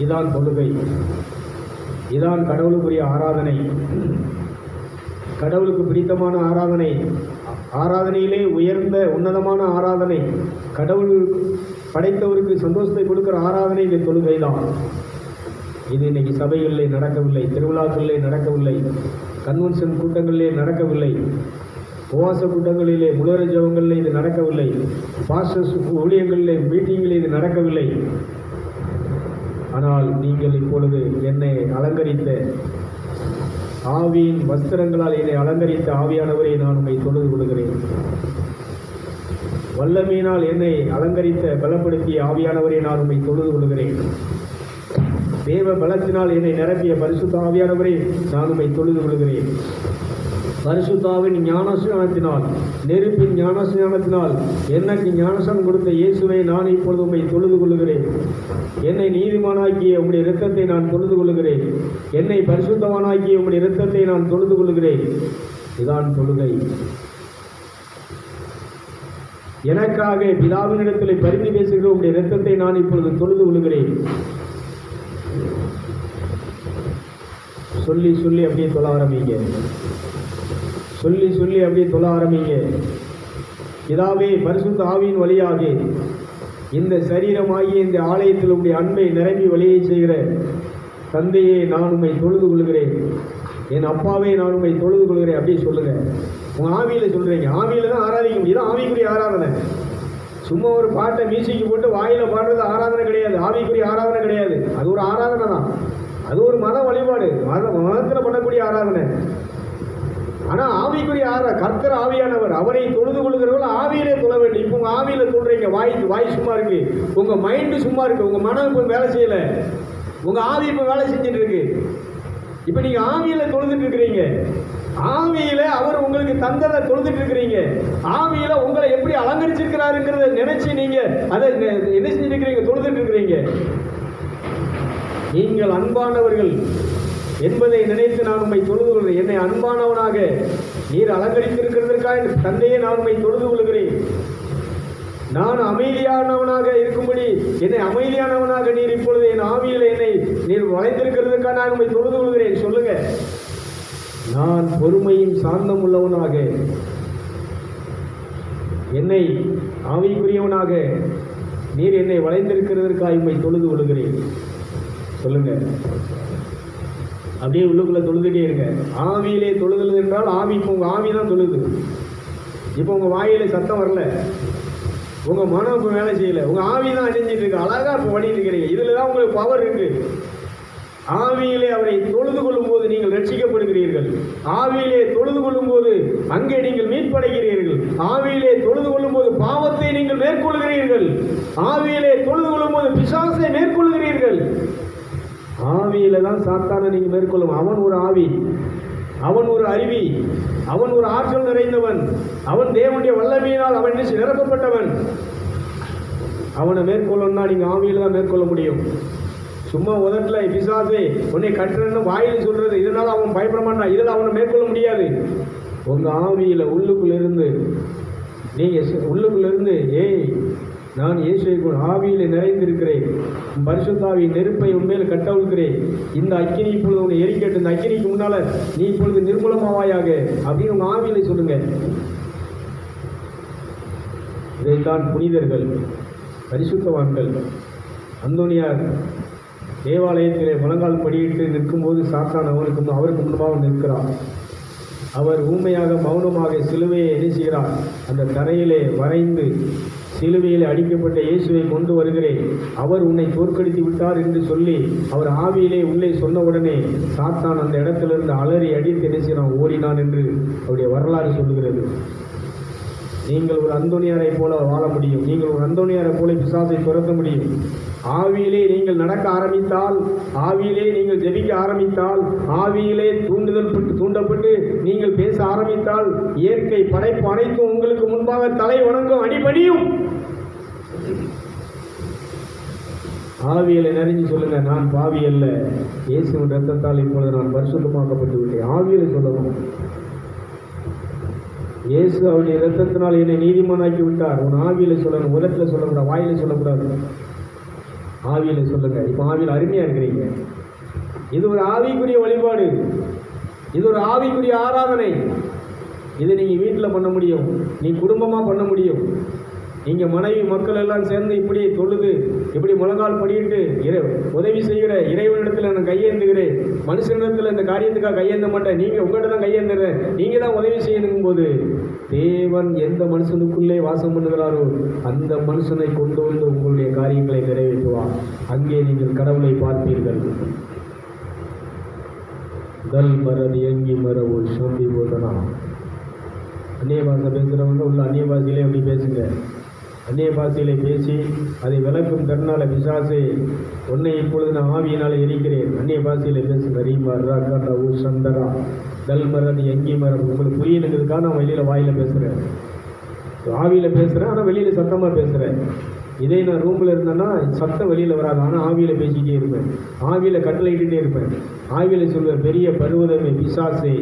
இதான் தொழுகை, இதான் கடவுளுக்குரிய ஆராதனை, கடவுளுக்கு பிடித்தமான ஆராதனை, ஆராதனையிலே உயர்ந்த உன்னதமான ஆராதனை, கடவுள் படைத்தவருக்கு சந்தோஷத்தை கொடுக்கிற ஆராதனை இந்த தொழுகை தான். இது இன்னைக்கு சபைகளிலே நடக்கவில்லை, திருவிழாக்களிலே நடக்கவில்லை, கன்வென்ஷன் கூட்டங்களிலே நடக்கவில்லை, உபவாச கூட்டங்களிலே முழுவர ஜெபங்களிலே இது நடக்கவில்லை, பாஸ்டர்ஸ் ஊழியங்களிலே மீட்டிங்களிலே இது நடக்கவில்லை. ஆனால் நீங்கள் இப்பொழுது என்னை அலங்கரித்த ஆவியின் வஸ்திரங்களால் என்னை அலங்கரித்த ஆவியானவரை நான் உம்மை தொழுது கொள்கிறேன். வல்லமையினால் என்னை அலங்கரித்த பலப்படுத்திய ஆவியானவரை நான் உம்மை தொழுது கொள்கிறேன். தேவ பலத்தினால் என்னை நிரப்பிய பரிசுத்த ஆவியானவரை நான் உம்மை தொழுது கொள்கிறேன். பரிசுத்தாவின் ஞானஸ்நானத்தினால், நெருப்பின் ஞானஸ்நானத்தினால் எனக்கு ஞானஸ்நானம் கொடுத்த இயேசுவை நான் இப்பொழுது உம்மை தொழுது கொள்கிறேன். என்னை நீதிமானாக்கிய உம்முடைய இரத்தத்தை நான் தொழுது கொள்கிறேன். என்னை பரிசுத்தவானாக்கிய உம்முடைய இரத்தத்தை நான் தொழுது கொள்கிறேன். இதான் தொழுகை. எனக்காக பிதாவினிடத்தில் பரிந்து பேசுகிற உம்முடைய இரத்தத்தை நான் இப்பொழுது தொழுது கொள்கிறேன். சொல்லி சொல்லி அப்படியே தொழ ஆரம்பிங்க. சொல்லி சொல்லி அப்படியே தொழ ஆரம்பிங்க. பிதாவே, பரிசுத்த ஆவியின் வழியாக இந்த சரீரமாகிய இந்த ஆலயத்தில் உடைய அன்பை நிரம்பி வழியை செய்கிற தந்தையே நான் உம்மை தொழுது கொள்கிறேன். என் அப்பாவே நான் உம்மை தொழுது கொள்கிறேன். அப்படியே சொல்லுங்க. உங்க ஆவியில சொல்றீங்க. ஆவியில தான் ஆராதிக்க முடியும். ஆவிக்குரிய ஆராதனை. சும்மா ஒரு பாட்டை மியூசிக்கு போட்டு வாயில பாடுறது ஆராதனை கிடையாது. ஆவிக்குரிய ஆராதனை கிடையாது. அது ஒரு ஆராதனை தான். அது ஒரு மத வழிபாடு, மதத்தில் பண்ணக்கூடிய ஆராதனை. ஆனா ஆவிக்குரிய கர்த்தர் ஆவியானவர், அவரை தொழுது கொள்கிறவர்கள் ஆவியிலே தொழ வேண்டும். இப்போ உங்க ஆவியில சொல்றீங்க, வாய் சும்மா இருக்கு, உங்க மைண்டு சும்மா இருக்கு, உங்க மனம் இப்போ வேலை செய்யல, உங்க ஆவி இப்போ வேலை செஞ்சுட்டு இருக்கு. இப்ப நீங்க ஆவியில தொழுதுட்டு இருக்கிறீங்க. ஆவியில அவர் உங்களுக்கு தந்ததை தொழுதுட்டு இருக்கிறீங்க. ஆவியில உங்களை எப்படி அலங்கரிச்சிருக்கிறாருங்கிறத நினைச்சு நீங்க அதை என்ன செஞ்சுட்டு இருக்கிறீங்க? தொழுதுட்டு இருக்கிறீங்க. நீங்கள் அன்பானவர்கள் என்பதை நினைத்து நான் உம்மை தொழுது கொள்கிறேன். என்னை அன்பானவனாக நீர் அலங்கரித்திருக்கிறதற்காக தந்தையே நான் உம்மை தொழுது கொள்கிறேன். நான் அமைதியானவனாக இருக்கும்படி என்னை அமைதியானவனாக நீர் இப்பொழுது என் ஆவியில் என்னை நீர் வளைந்திருக்கிறதுக்காக நான் உம்மை தொழுது கொள்கிறேன். சொல்லுங்க. நான் பொறுமையும் சாந்தம் உள்ளவனாக என்னை ஆவிக்குரியவனாக நீர் என்னை வளைந்திருக்கிறதற்காக உம்மை தொழுது கொள்கிறேன். சொல்லுங்க. அப்படியே உள்ளுக்குள்ள தொழுதுட்டே இருங்க. ஆவியிலே தொழுதல் என்றால் ஆவி, இப்போ உங்க ஆவி தான் தொழுது. இப்போ உங்க வாயில சத்தம் வரல, உங்க மனம் இப்போ வேலை செய்யல, உங்க ஆவி தான் அணிஞ்சிட்டு இருக்கு. அழகா இப்போ பண்ணிட்டு இருக்கிறீங்க. இதுல தான் உங்களுக்கு பவர் இருக்கு. ஆவியிலே அவரை தொழுது கொள்ளும் போது நீங்கள் ரட்சிக்கப்படுகிறீர்கள். ஆவியிலே தொழுது கொள்ளும் போது அங்கே நீங்கள் மீட்படைகிறீர்கள். ஆவியிலே தொழுது கொள்ளும் போது பாவத்தை நீங்கள் மேற்கொள்கிறீர்கள். ஆவியிலே தொழுது கொள்ளும் போது பிசாசை மேற்கொள்கிறீர்கள். ஆவியில தான் சாத்தானை நீங்க மேற்கொள்ளும். அவன் ஒரு ஆவி, அவன் ஒரு அறிவி, அவன் ஒரு ஆற்றல் நிறைந்தவன், அவன் தேவனுடைய வல்லமையினால் அவன் நிரப்பப்பட்டவன். அவனை மேற்கொள்ளணும்னா நீங்க ஆவியில தான் மேற்கொள்ள முடியும். சும்மா உதட்டல பிசாசே உன்னை கட்டுறன்னு வாயில் சொல்றது, இதனால அவன் பயப்பட மாட்டான், இதில் அவனை மேற்கொள்ள முடியாது. உங்க ஆவியில உள்ளுக்குள்ள இருந்து நீங்க உள்ளுக்குள்ள இருந்து ஏய் நான் இயேசுவை ஆவியில நிறைந்திருக்கிறேன், பரிசுத்தாவின் நெருப்பை உண்மையில் கட்டவிழ்கிறேன், இந்த அக்கினி இப்பொழுது உன்னை எரிக்கட்டு, இந்த அக்கினிக்கு முன்னால நீ இப்பொழுது நிர்மூலமாவாயாக அப்படின்னு உங்க ஆவியில சொல்லுங்க. இதைத்தான் புனிதர்கள், பரிசுத்தவான்கள், அந்தோனியார் தேவாலயத்திலே முழங்கால் படியிட்டு நிற்கும்போது சாத்தான் அவருக்கு முன்பாக நிற்கிறார். அவர் ஊமையாக மௌனமாக சிலுவையை எரிசுகிறார். அந்த தரையிலே வரைந்து சிலுவையில் அடிக்கப்பட்ட இயேசுவை கொண்டு வருகிறேன், அவர் உன்னை தோற்கடித்து விட்டார் என்று சொல்லி அவர் ஆவியிலே உள்ளே சொன்ன உடனே சாத்தான் அந்த இடத்திலிருந்து அலறி அடித்து எரிசினான், ஓடினான் என்று அவருடைய வரலாறு சொல்லுகிறது. நீங்கள் ஒரு அந்தோனியாரை போல வாழ முடியும். நீங்கள் ஒரு அந்தோனியாரை போல பிசாசை துரத்த முடியும். ஆவியிலே நீங்கள் நடக்க ஆரம்பித்தால், ஆவியிலே நீங்கள் ஜெபிக்க ஆரம்பித்தால், ஆவியிலே தூண்டப்பட்டு நீங்கள் பேச ஆரம்பித்தால் இயற்கை படைப்பு அனைத்தும் உங்களுக்கு முன்பாக தலை வணங்கும், அடிபணியும். ஆவியலை நிறைஞ்சு சொல்லுங்க, நான் பாவி அல்ல, இயேசுவின் ரத்தத்தால் இப்பொழுது நான் பரிசுத்தமாக்கப்பட்டு விட்டேன். ஆவியலை சொல்லணும். இயேசு அவருடைய இரத்தத்தினால் என்னை நீதிமானாக்கி விட்டார். உன் ஆவியில சொல்லணும், உதட்டில் சொல்லக்கூடாது, வாயில சொல்லக்கூடாது. ஆவியில சொல்லுங்க. இப்போ ஆவியில் அருமையா இருக்கிறீங்க. இது ஒரு ஆவிக்குரிய வழிபாடு, இது ஒரு ஆவிக்குரிய ஆராதனை. இதை நீங்க வீட்டில் பண்ண முடியும், நீ குடும்பமா பண்ண முடியும். நீங்க மனைவி மக்கள் எல்லாம் சேர்ந்து இப்படி தொழுது இப்படி முழங்கால் படிட்டு உதவி செய்கிற இறைவனிடத்தில் நான் கையேந்துகிறேன், மனுஷனிடத்தில் இந்த காரியத்துக்காக கையேந்த மாட்டேன், நீங்க உங்கள்கிட்ட தான் கையேந்துறேன், நீங்க தான் உதவி செய்யணும் போது தேவன் எந்த மனுஷனுக்குள்ளே வாசம் பண்ணுகிறாரோ அந்த மனுஷனை கொண்டு வந்து உங்களுடைய காரியங்களை நிறைவேற்றுவார். அங்கே நீங்கள் கடவுளை பார்ப்பீர்கள். தல் மரது எங்கி மரவு சொல்லி போதனா. அந்நிய பாஷை பேசுகிறவங்க உள்ள அந்நிய பாஷையிலே அப்படி பேசுங்க. அந்நிய பாஷையிலே பேசி அதை விளக்கும் தருணால பிசாசை உன்னை இப்பொழுது நான் ஆவியினால் எரிக்கிறேன். அந்நிய பாஷையிலே பேசுங்க. ரீமா ராக்கா ஊ சந்தரா தல் மரது எங்கி மரம். உங்களுக்கு புரியணுங்கிறதுக்காக நான் வெளியில் வாயில் பேசுகிறேன், ஆவியில் பேசுகிறேன், ஆனால் வெளியில் சத்தமாக பேசுகிறேன். இதே நான் ரூமில் இருந்தேன்னா சத்தம் வெளியில் வராது, ஆனால் ஆவியில் பேசிக்கிட்டே இருப்பேன், ஆவியில் கட்டளையிட்டே இருப்பேன். ஆவியில் சொல்வேன், பெரிய பருவதமே பிசாசே,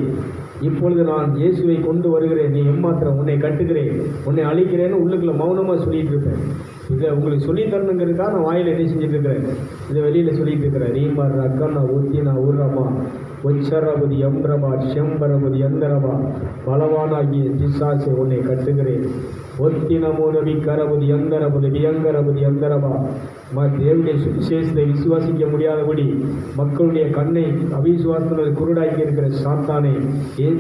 இப்பொழுது நான் இயேசுவை கொண்டு வருகிறேன், நீ ஏமாத்திரம், உன்னை கட்டுகிறேன், உன்னை அழிக்கிறேன்னு உள்ளுக்குள்ள மௌனமாக சொல்லிட்டு இருப்பேன். இதை உங்களுக்கு சொல்லி தரணுங்கிறதுக்காக நான் வாயில் என்ன செஞ்சுட்டு இருக்கிறேன், இதை வெளியில் சொல்லிட்டு இருக்கிறேன். ரீமார் அக்கா ஊத்தி நான் ஊர்றமா ஒச்சரபதி எம்பிரபா செம்பரபதி எந்தரபா பலவானாகிய பிசாசை உன்னை கட்டுகிறேன். ஒத்தினமோனவி கரபதி எந்தரபதி வியங்கரபதி எந்தரபா. தேவனுடைய சுவிசேஷத்தை விசுவாசிக்க முடியாதபடி மக்களுடைய கண்ணை அவிசுவாசத்தில் குருடாக்கி இருக்கிற சாத்தானே,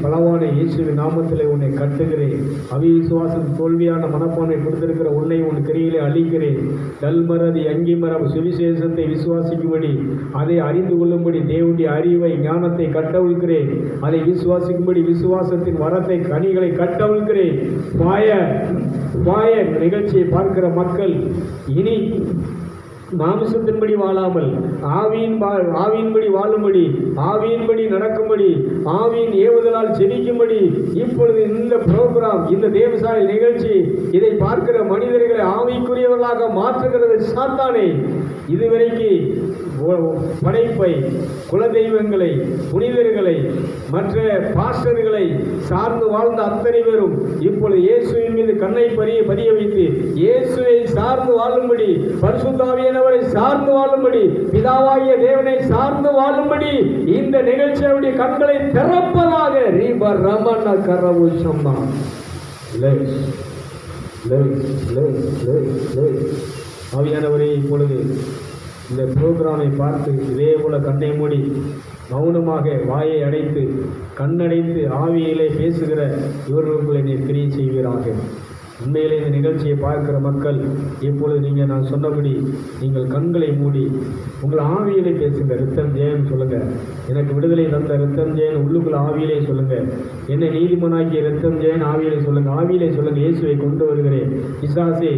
பலவான இயேசுவின் நாமத்தில் உன்னை கட்டுகிறேன். அவிசுவாசம் தோல்வியான மனப்பானை கொடுத்திருக்கிற உன்னை உன் கிரியிலே அழிக்கிறேன். கல்மரதி அங்கி மரம் சுவிசேஷத்தை விசுவாசிக்கும்படி அதை அறிந்து கொள்ளும்படி தேவனுடைய அறிவை ஞானத்தை கட்டவிழ்கிறேன். அதை விசுவாசிக்கும்படி விசுவாசத்தின் வரத்தை கனிகளை கட்டவிழ்கிறேன். நிகழ்ச்சியை பார்க்கிற மக்கள் இனி மாமிசத்தின்படி வாழாமல் ஆவியின்படி வாழும்படி, ஆவியின்படி நடக்கும்படி, ஆவியின் ஏவுதலால் செழிக்கும்படி இப்பொழுது இந்த புரோகிராம், இந்த தேவசாலை நிகழ்ச்சி, இதை பார்க்கிற மனிதர்களை ஆவிக்குரியவர்களாக மாற்றுகிறது சாத்தானே. இதுவரைக்கு படைப்பை, குலதெய்வங்களை, புனிதர்களை, மற்ற பாஸ்டர்களை சார்ந்து வாழ்ந்த அத்தனை பேரும் இப்பொழுது இயேசுவின் மீது கண்ணை பதிய வைத்து இயேசுவை சார்ந்து வாழும்படி, பரிசுத்தாவியானவரை சார்ந்து வாழும்படி, பிதாவாகிய தேவனை சார்ந்து வாழும்படி இந்த நிகழ்ச்சியுடைய கண்களை திறப்பதாக. ரீபர் ரமண கரவு சம்மா ஆவியானவரே, இப்பொழுது இந்த புரோகிராமை பார்த்து இதே போல கண்ணை மூடி மௌனமாக வாயை அடைத்து கண்ணடைத்து ஆவியிலே பேசுகிற இவர்களுக்குள்ளே நீர் கிரியை செய்வீராக. உண்மையிலே இந்த நிகழ்ச்சியை பார்க்கிற மக்கள் இப்பொழுது நான் சொன்னபடி நீங்கள் கண்களை மூடி உங்கள் ஆவியிலே பேசுங்க. ரித்தம் ஜெயன் சொல்லுங்க, எனக்கு விடுதலை தந்த ரித்தம் ஜெயன் உள்ளுக்குள்ள ஆவியிலே சொல்லுங்க. என்னை நீதிமனாக்கிய ரித்தம் ஜெயன் ஆவியிலே சொல்லுங்க. ஆவியிலே சொல்லுங்க, இயேசுவை கொண்டு வருகிறேன். பிசாசே,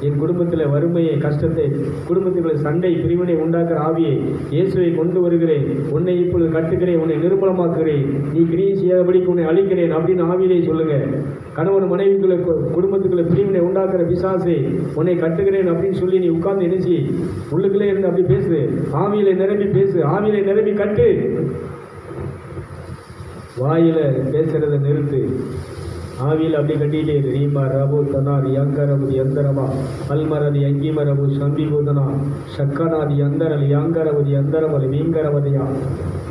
என் குடும்பத்தில் வறுமையை, கஷ்டத்தை, குடும்பத்துக்குள்ள சண்டை, பிரிவினை உண்டாக்குற ஆவியை இயேசுவை கொண்டு வருகிறேன். உன்னை இப்பொழுது கட்டுகிறேன், உன்னை நிர்மலமாக்குகிறேன், நீ கிரியை செய்யாதபடிக்கு உன்னை அழிக்கிறேன் அப்படின்னு ஆவியிலே சொல்லுங்க. கணவன் மனைவிக்குள்ள, குடும்பத்துக்குள்ள பிரிவினை உண்டாக்குற பிசாசே, உன்னை கட்டுகிறேன் அப்படின்னு சொல்லி நீ உட்கார்ந்து நினைச்சு உள்ளுக்குள்ளே இருந்து அப்படி பேசு. ஆவியில நிரம்பி பேசு, ஆவியில நிரம்பி கட்டு. வாயில பேசுறதை நிறுத்து, ஆவியில் அப்படி கட்டிட்டே இரு. ரீமா ரபு தனாதி யங்கரபுதி அந்தரமா அல்மரதி அங்கிமரபு சம்பிபூதனா சக்கனாதி அந்தரலி யங்கரபுதி அந்தரமலி வீங்கரவதியா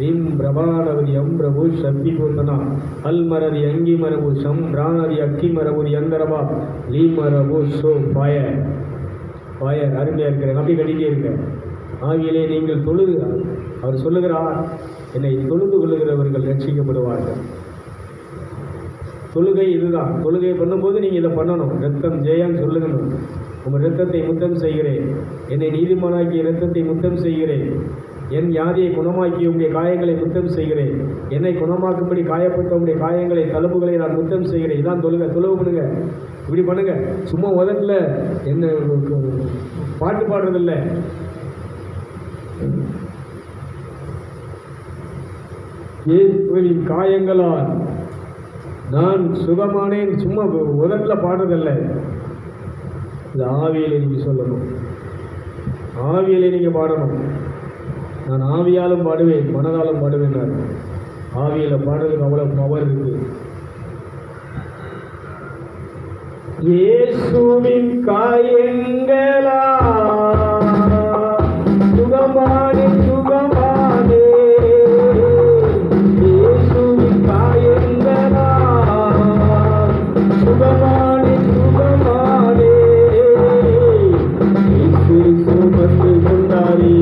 ரீம் பிரபானவதி அம்பிரபு சம்பிபூதனா அல்மரதி அங்கிமரபு சம்பிரானதி அக்கிமரபுதி அந்தரமா லீமரபு சோ பாயர். அருமையா இருக்கிறேன். அப்படி கட்டிட்டே இருக்க. ஆவியிலே நீங்கள் தொழுது, அவர் சொல்லுகிறார், என்னை தொழுது கொள்ளுகிறவர்கள் ரட்சிக்கப்படுவார்கள். தொழுகை இதுதான். தொழுகை பண்ணும்போது நீங்கள் இதை பண்ணணும். ரத்தம் ஜெயம் சொல்லணும். உங்கள் ரத்தத்தை முத்தம் செய்கிறேன், என்னை நீதிமானாக்கி ரத்தத்தை முத்தம் செய்கிறேன், என் வியாதியை குணமாக்கி உங்களுடைய காயங்களை முத்தம் செய்கிறேன், என்னை குணமாக்கும்படி காயப்பட்ட உங்களுடைய காயங்களை, தழும்புகளை நான் முத்தம் செய்கிறேன். இதான் தொழுகை. தொழுவு பண்ணுங்க, இப்படி பண்ணுங்க. சும்மா உதட்டில் என்ன பாட்டு பாடுறதில்லை. இயேசுவின் காயங்களால் நான் சுகமானேன் சும்மா உதட்டில் பாடுறதில்ல. இது ஆவியிலே நீங்கள் சொல்லணும், ஆவியிலே நீங்கள் பாடணும். நான் ஆவியாலும் பாடுவேன், மனதாலும் பாடுவேன். நான் ஆவியில் பாடுறதுக்கு அவ்வளோ பவர் இருக்கு. இயேசுவின் காயங்களா கொண்டாரே.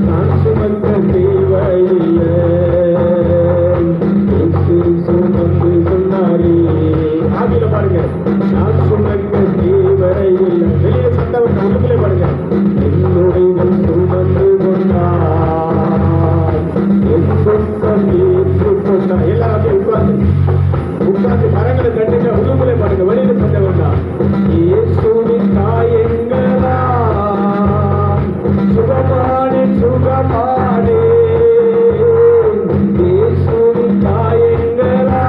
நான் சுமக்க தேவையில்லை, இயேசு சுமந்து கொண்டாரே. ஆவியில பாருங்க, நான் சுமக்க தேவையில்லை. வெளியே சத்தம் உள்ளுக்குள்ளே பாருங்க. என்னுடைய சுமந்து கொண்டார், என் சொந்தம் ஏற்றுக்கொண்டார். எல்லாரும் உட்கார்ந்து கரங்களை தட்டுங்க. உள்ளுக்குள்ளே பாருங்க. வெளியில சத்த வேண்டாம். இயேசுவின் காயங்களா சுகமானே சுகமானே, இயேசுவின் காயங்களா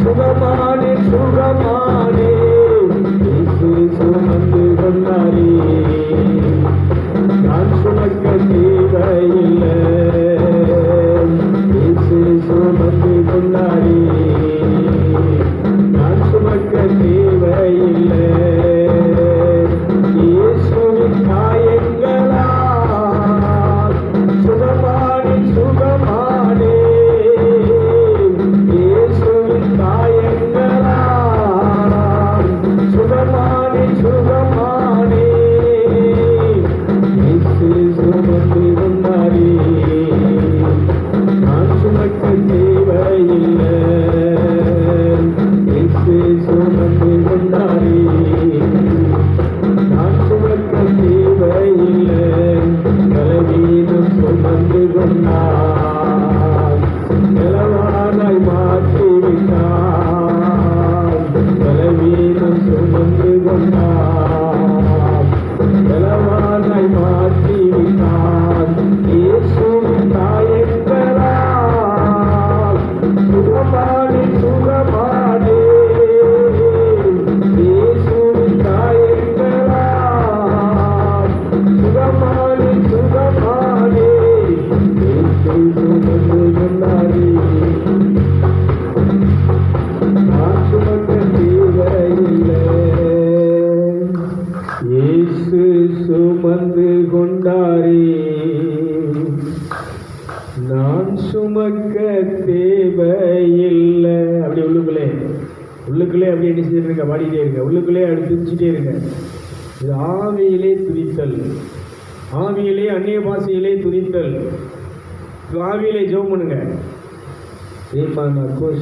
சுகமானே சுகமானே, இயேசு சுமந்து கொண்டாரே. நான் சுமக்க தேவையில்லை, இயேசு சுமந்து கொண்டாரே. நான் சுமக்க தேவையில்லை, இயேசுவின் காயங்களா சுகமானே சுகமானே, இயேசுவின் காயங்களா சுகமானே சுகமானே, இயேசு சுமந்து கொண்டாரே. நான் சுமக்க தேவையில்லை, இயேசு சுமந்து கொண்டாரே. நான் சுமக்க தேவையில்லை, பலவீனம் சுமந்து கொண்டார், பலவானாய் மாற்றிவிட்டார். பலவீனம் சுமந்து கொண்டார், பலவானாய் மாற்றிவிட்டார். இயேசுவின் காயங்களால் சுகமானே சுகமானே, இயேசுவின் காயங்களால் சுகமானே சுகமானே, இயேசு சுமந்து கொண்டாரே. நான் சுமக்க தேவையில்லை, இயேசு சுமந்து கொண்டாரே. நான் சுமக்க தேவையில்லை. அப்படி உள்ளுக்குள்ளே அப்படி என்ன செஞ்சுட்டு இருக்க, பாடிட்டே இருக்க. உள்ளுக்குள்ளே அப்படி துதிச்சுட்டே இருக்க. இது ஆவியிலே துதித்தல், ஆவியிலே அந்நிய பாஷையிலே துதித்தல். ஆவியிலே ஜெபம் பண்ணுங்க.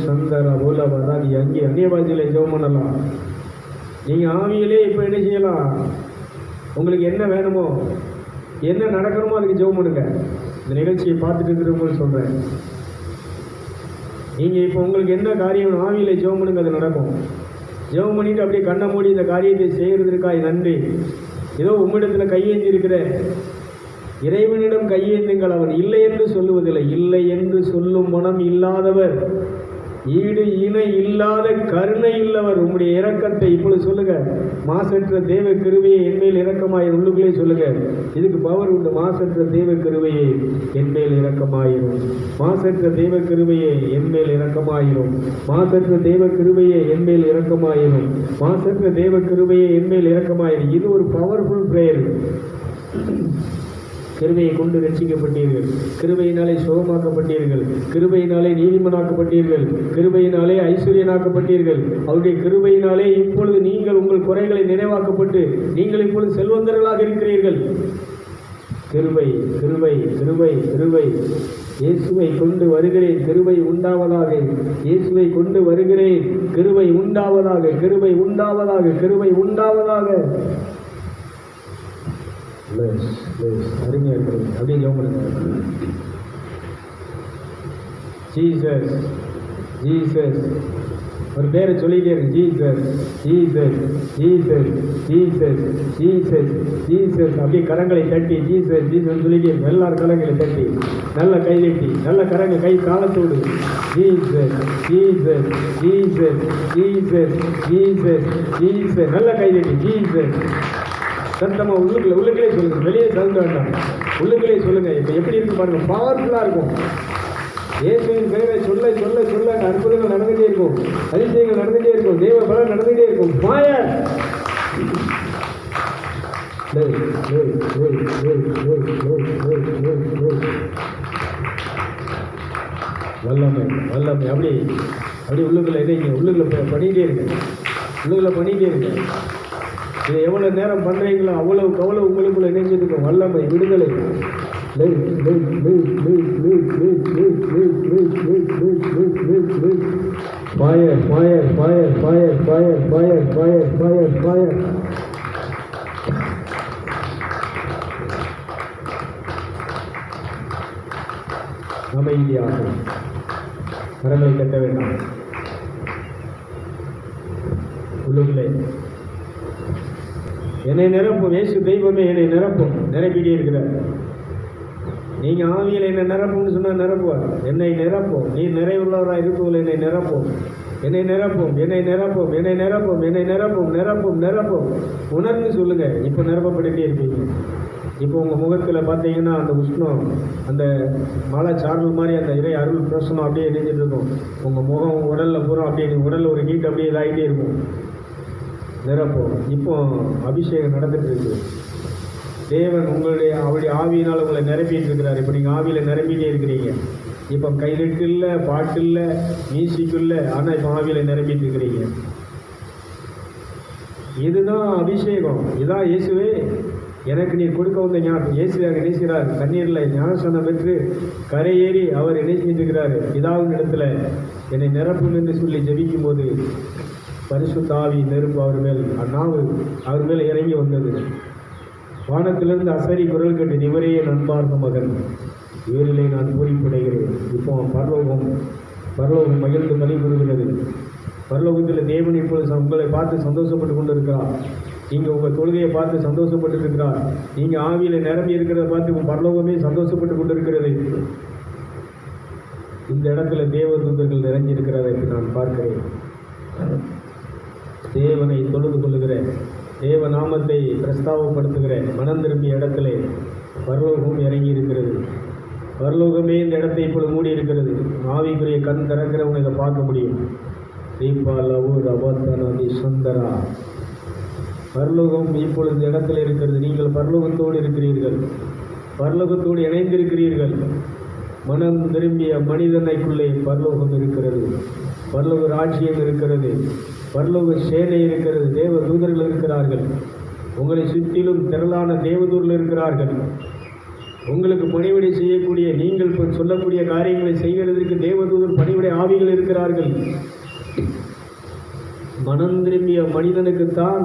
சந்தரா போலா நீ அங்கே அந்நிய பாஷையிலே ஜெபம் பண்ணலாம். நீங்கள் ஆவியிலே இப்போ என்ன செய்யலாம், உங்களுக்கு என்ன வேணுமோ என்ன நடக்கணுமோ அதுக்கு ஜெபம் பண்ணுங்க. இந்த நிகழ்ச்சியை பார்த்துட்டு இருக்கிறவங்களுக்கு சொல்கிறேன், நீங்கள் இப்போ உங்களுக்கு என்ன காரியம் ஆவியில் ஜெபம் பண்ணுங்க, அது நடக்கும். ஜெபம் பண்ணிட்டு அப்படியே கண்ணை மூடி இந்த காரியத்தை செய்கிறதுக்காய் நன்றி. ஏதோ உம்மிடத்தில் கையேந்தி இருக்கிற இறைவனிடம் கையேந்துங்கள். அவன் இல்லை என்று சொல்லுவதில்லை. இல்லை என்று சொல்லும் மனம் இல்லாதவர், ஈடு இணை இல்லாத கருணை இல்லவர். உங்களுடைய இரக்கத்தை இப்பொழுது சொல்லுங்க. மாசற்ற தேவ கிருபையை என்மேல் இரக்கமாயிரும். உள்ளுக்குள்ளே சொல்லுங்க. இதுக்கு பவர் உண்டு. மாசற்ற தேவ கிருபையை என்மேல் இரக்கமாயிரும். மாசற்ற தேவ கிருபையை என்மேல் இரக்கமாயிரும். மாசற்ற தேவ கிருபையை என்மேல் இரக்கமாயிரும். மாசற்ற தேவ கிருபையை என்மேல் இரக்கமாயிரும். இது ஒரு பவர்ஃபுல் பிரேயர். கிருபையை கொண்டு ரட்சிக்கப்பட்டீர்கள், கிருபையினாலே சுகமாக்கப்பட்டீர்கள், கிருபையினாலே நீதிமனாக்கப்பட்டீர்கள், கிருபையினாலே ஐஸ்வர்யனாக்கப்பட்டீர்கள். அவருடைய கிருபையினாலே இப்பொழுது நீங்கள் உங்கள் குறைகளை நினைவாக்கப்பட்டு நீங்கள் இப்பொழுது செல்வந்தர்களாக இருக்கிறீர்கள். கிருபை கிருபை கிருபை கிருபை. இயேசுவை கொண்டு வருகிறேன், கிருபை உண்டாவதாக. இயேசுவை கொண்டு வருகிறேன், கிருபை உண்டாவதாக, கிருபை உண்டாவதாக, கிருபை உண்டாவதாக. அருமையா இருக்கிறது. அப்படியே ஜெபம் பண்ணுங்க. ஜீசஸ் ஜீசஸ் ஒரு பேரை சொல்லிட்டே இருக்கு. Jesus Jesus Jesus Jesus Jesus Jesus. அப்படியே கரங்களை தட்டி ஜீசஸ் ஜீசஸ் சொல்லிட்டே இருக்கு. எல்லாரும் கரங்களை தட்டி நல்ல கை தட்டி நல்ல கரங்க கை காலத்தோடு Jesus Jesus Jesus Jesus Jesus Jesus. நல்ல கை தட்டி ஜீசஸ். சத்தமாக உள்ளுக்குள்ளே சொல்லுங்க. வெளியே தகுந்த வேண்டாம். உள்ளுக்குள்ளே சொல்லுங்க. இப்போ எப்படி இருக்கு பாருங்க. பவர்ஃபுல்லாக இருக்கும். இயேசுவின் பெயரை சொல்ல சொல்ல சொல்ல அற்புதங்கள் நடந்துகிட்டே இருக்கும், அதிசயங்கள் நடந்துகிட்டே இருக்கும், தேவ பலன் நடந்துகிட்டே இருக்கும். ஃபயர். வல்லமை வல்லமை. அப்படி அப்படி உள்ளுக்குள்ள இணைங்க. உள்ளுக்குள்ள பண்ணிகிட்டே இருங்க. உள்ளுக்குள்ள பண்ணிகிட்டே இருங்க. இதை எவ்வளவு நேரம் பண்றீங்களோ அவ்வளவுக்கு அவ்வளவு உங்களுக்குள்ள இணைஞ்சிருக்கும் வல்லமை விடுதலை. Fire, fire, fire, fire, fire, fire, fire, fire, fire. அமைதியாக கரங்களை கட்ட வேண்டாம். உள்ளுக்குள்ளே என்னை நிரப்பும் இயேசு தெய்வமே, என்னை நிரப்பும். நிரப்பிட்டே இருக்கிறார். நீங்க ஆவியில் என்னை நிரப்பும்னு சொன்னா நிரப்புவார். என்னை நிரப்பும், நீ நிறைவுள்ளவராக இருக்கும்போது என்னை நிரப்பும், என்னை நிரப்பும், என்னை நிரப்பும், என்னை நிரப்பும், என்னை நிரப்பும், நிரப்பும், நிரப்பும். உணர்ந்து சொல்லுங்க. இப்போ நிரப்பப்பட்டுட்டே இருப்பீங்க. இப்போ உங்கள் முகத்தில் பார்த்தீங்கன்னா அந்த உஷ்ணம், அந்த மலை சாரல் மாதிரி அந்த இறை அருள் பிரசனம் அப்படியே இணைஞ்சிட்டு இருக்கும். உங்கள் முகம் உடலில் பூரா அப்படியே உடலில் ஒரு ஹீட் அப்படியே இதாகிட்டே இருக்கும். நிரப்போம். இப்போ அபிஷேகம் நடந்துட்டு இருக்கு. தேவன் அவருடைய ஆவியினால் உங்களை நிரப்பிட்டு இருக்கிறார். இப்போ நீங்கள் ஆவியில் நிரப்பிட்டே இருக்கிறீங்க. இப்போ கைலெட்டு இல்லை, பாட்டு இல்லை, மியூசிக் இல்லை, ஆனால் இப்போ ஆவியில் நிரப்பிட்டு இருக்கிறீங்க. இதுதான் அபிஷேகம். இதான் இயேசுவே எனக்கு நீர் கொடுக்க வந்த ஞானம். இயேசுவாக இணைக்கிறார். கண்ணீரில் ஞானஸ்நானம் பெற்று கரையேறி அவர் இணைச்சிருக்கிறார். பிதாவின் இடத்துல என்னை நிரப்பும் என்று சொல்லி ஜெபிக்கும் போது பரிசுத்த ஆவி நெருப்பு அவர் மேல் இறங்கி வந்தது. வானத்திலிருந்து அசரி குரல் கேட்டு, இவரே நண்பார்ந்த மகன், இவரிலே நான் பூரிப்படைகிறேன். இப்போ பரலோகம் மகிழ்ந்து களி கூறுகிறது. பரலோகத்தில் தேவன் இப்பொழுது உங்களை பார்த்து சந்தோஷப்பட்டு கொண்டு இருக்கிறார். நீங்கள் உங்கள் தொழுகையை பார்த்து சந்தோஷப்பட்டு இருக்கிறார். நீங்கள் ஆவியில் நிரம்பி இருக்கிறத பார்த்து பரலோகமே சந்தோஷப்பட்டு கொண்டு இருக்கிறது. இந்த இடத்துல தேவதூதர்கள் நிறைஞ்சிருக்கிறார் என்று நான் பார்க்கிறேன். தேவனை தொழுது கொள்ளுகிறேன், தேவ நாமத்தை பிரஸ்தாபப்படுத்துகிறேன். மனம் திரும்பிய இடத்துல பரலோகம் இறங்கி இருக்கிறது. பரலோகமே இந்த இடத்தை இப்பொழுது மூடி இருக்கிறது. ஆவிக்குரிய கண் திறக்கிறவங்க இதை பார்க்க முடியும். தீபாலவு ரபத்தனதி சுந்தரா. பரலோகம் இப்பொழுது இந்த இடத்துல இருக்கிறது. நீங்கள் பரலோகத்தோடு இருக்கிறீர்கள், பரலோகத்தோடு இணைந்திருக்கிறீர்கள். மனம் திரும்பிய மனிதனைக்குள்ளே பரலோகம் இருக்கிறது, பரலோக ராஜ்யம் இருக்கிறது, பரலோக சேனை இருக்கிறது, தேவ தூதர்கள் இருக்கிறார்கள். உங்களை சுற்றிலும் திரளான தேவதூதர்கள் இருக்கிறார்கள். உங்களுக்கு பணிவிடை செய்யக்கூடிய, நீங்கள் சொல்லக்கூடிய காரியங்களை செய்கிறதற்கு தேவதூதர் பணிவிடை ஆவிகள் இருக்கிறார்கள். மனம் திரும்பிய மனிதனுக்குத்தான்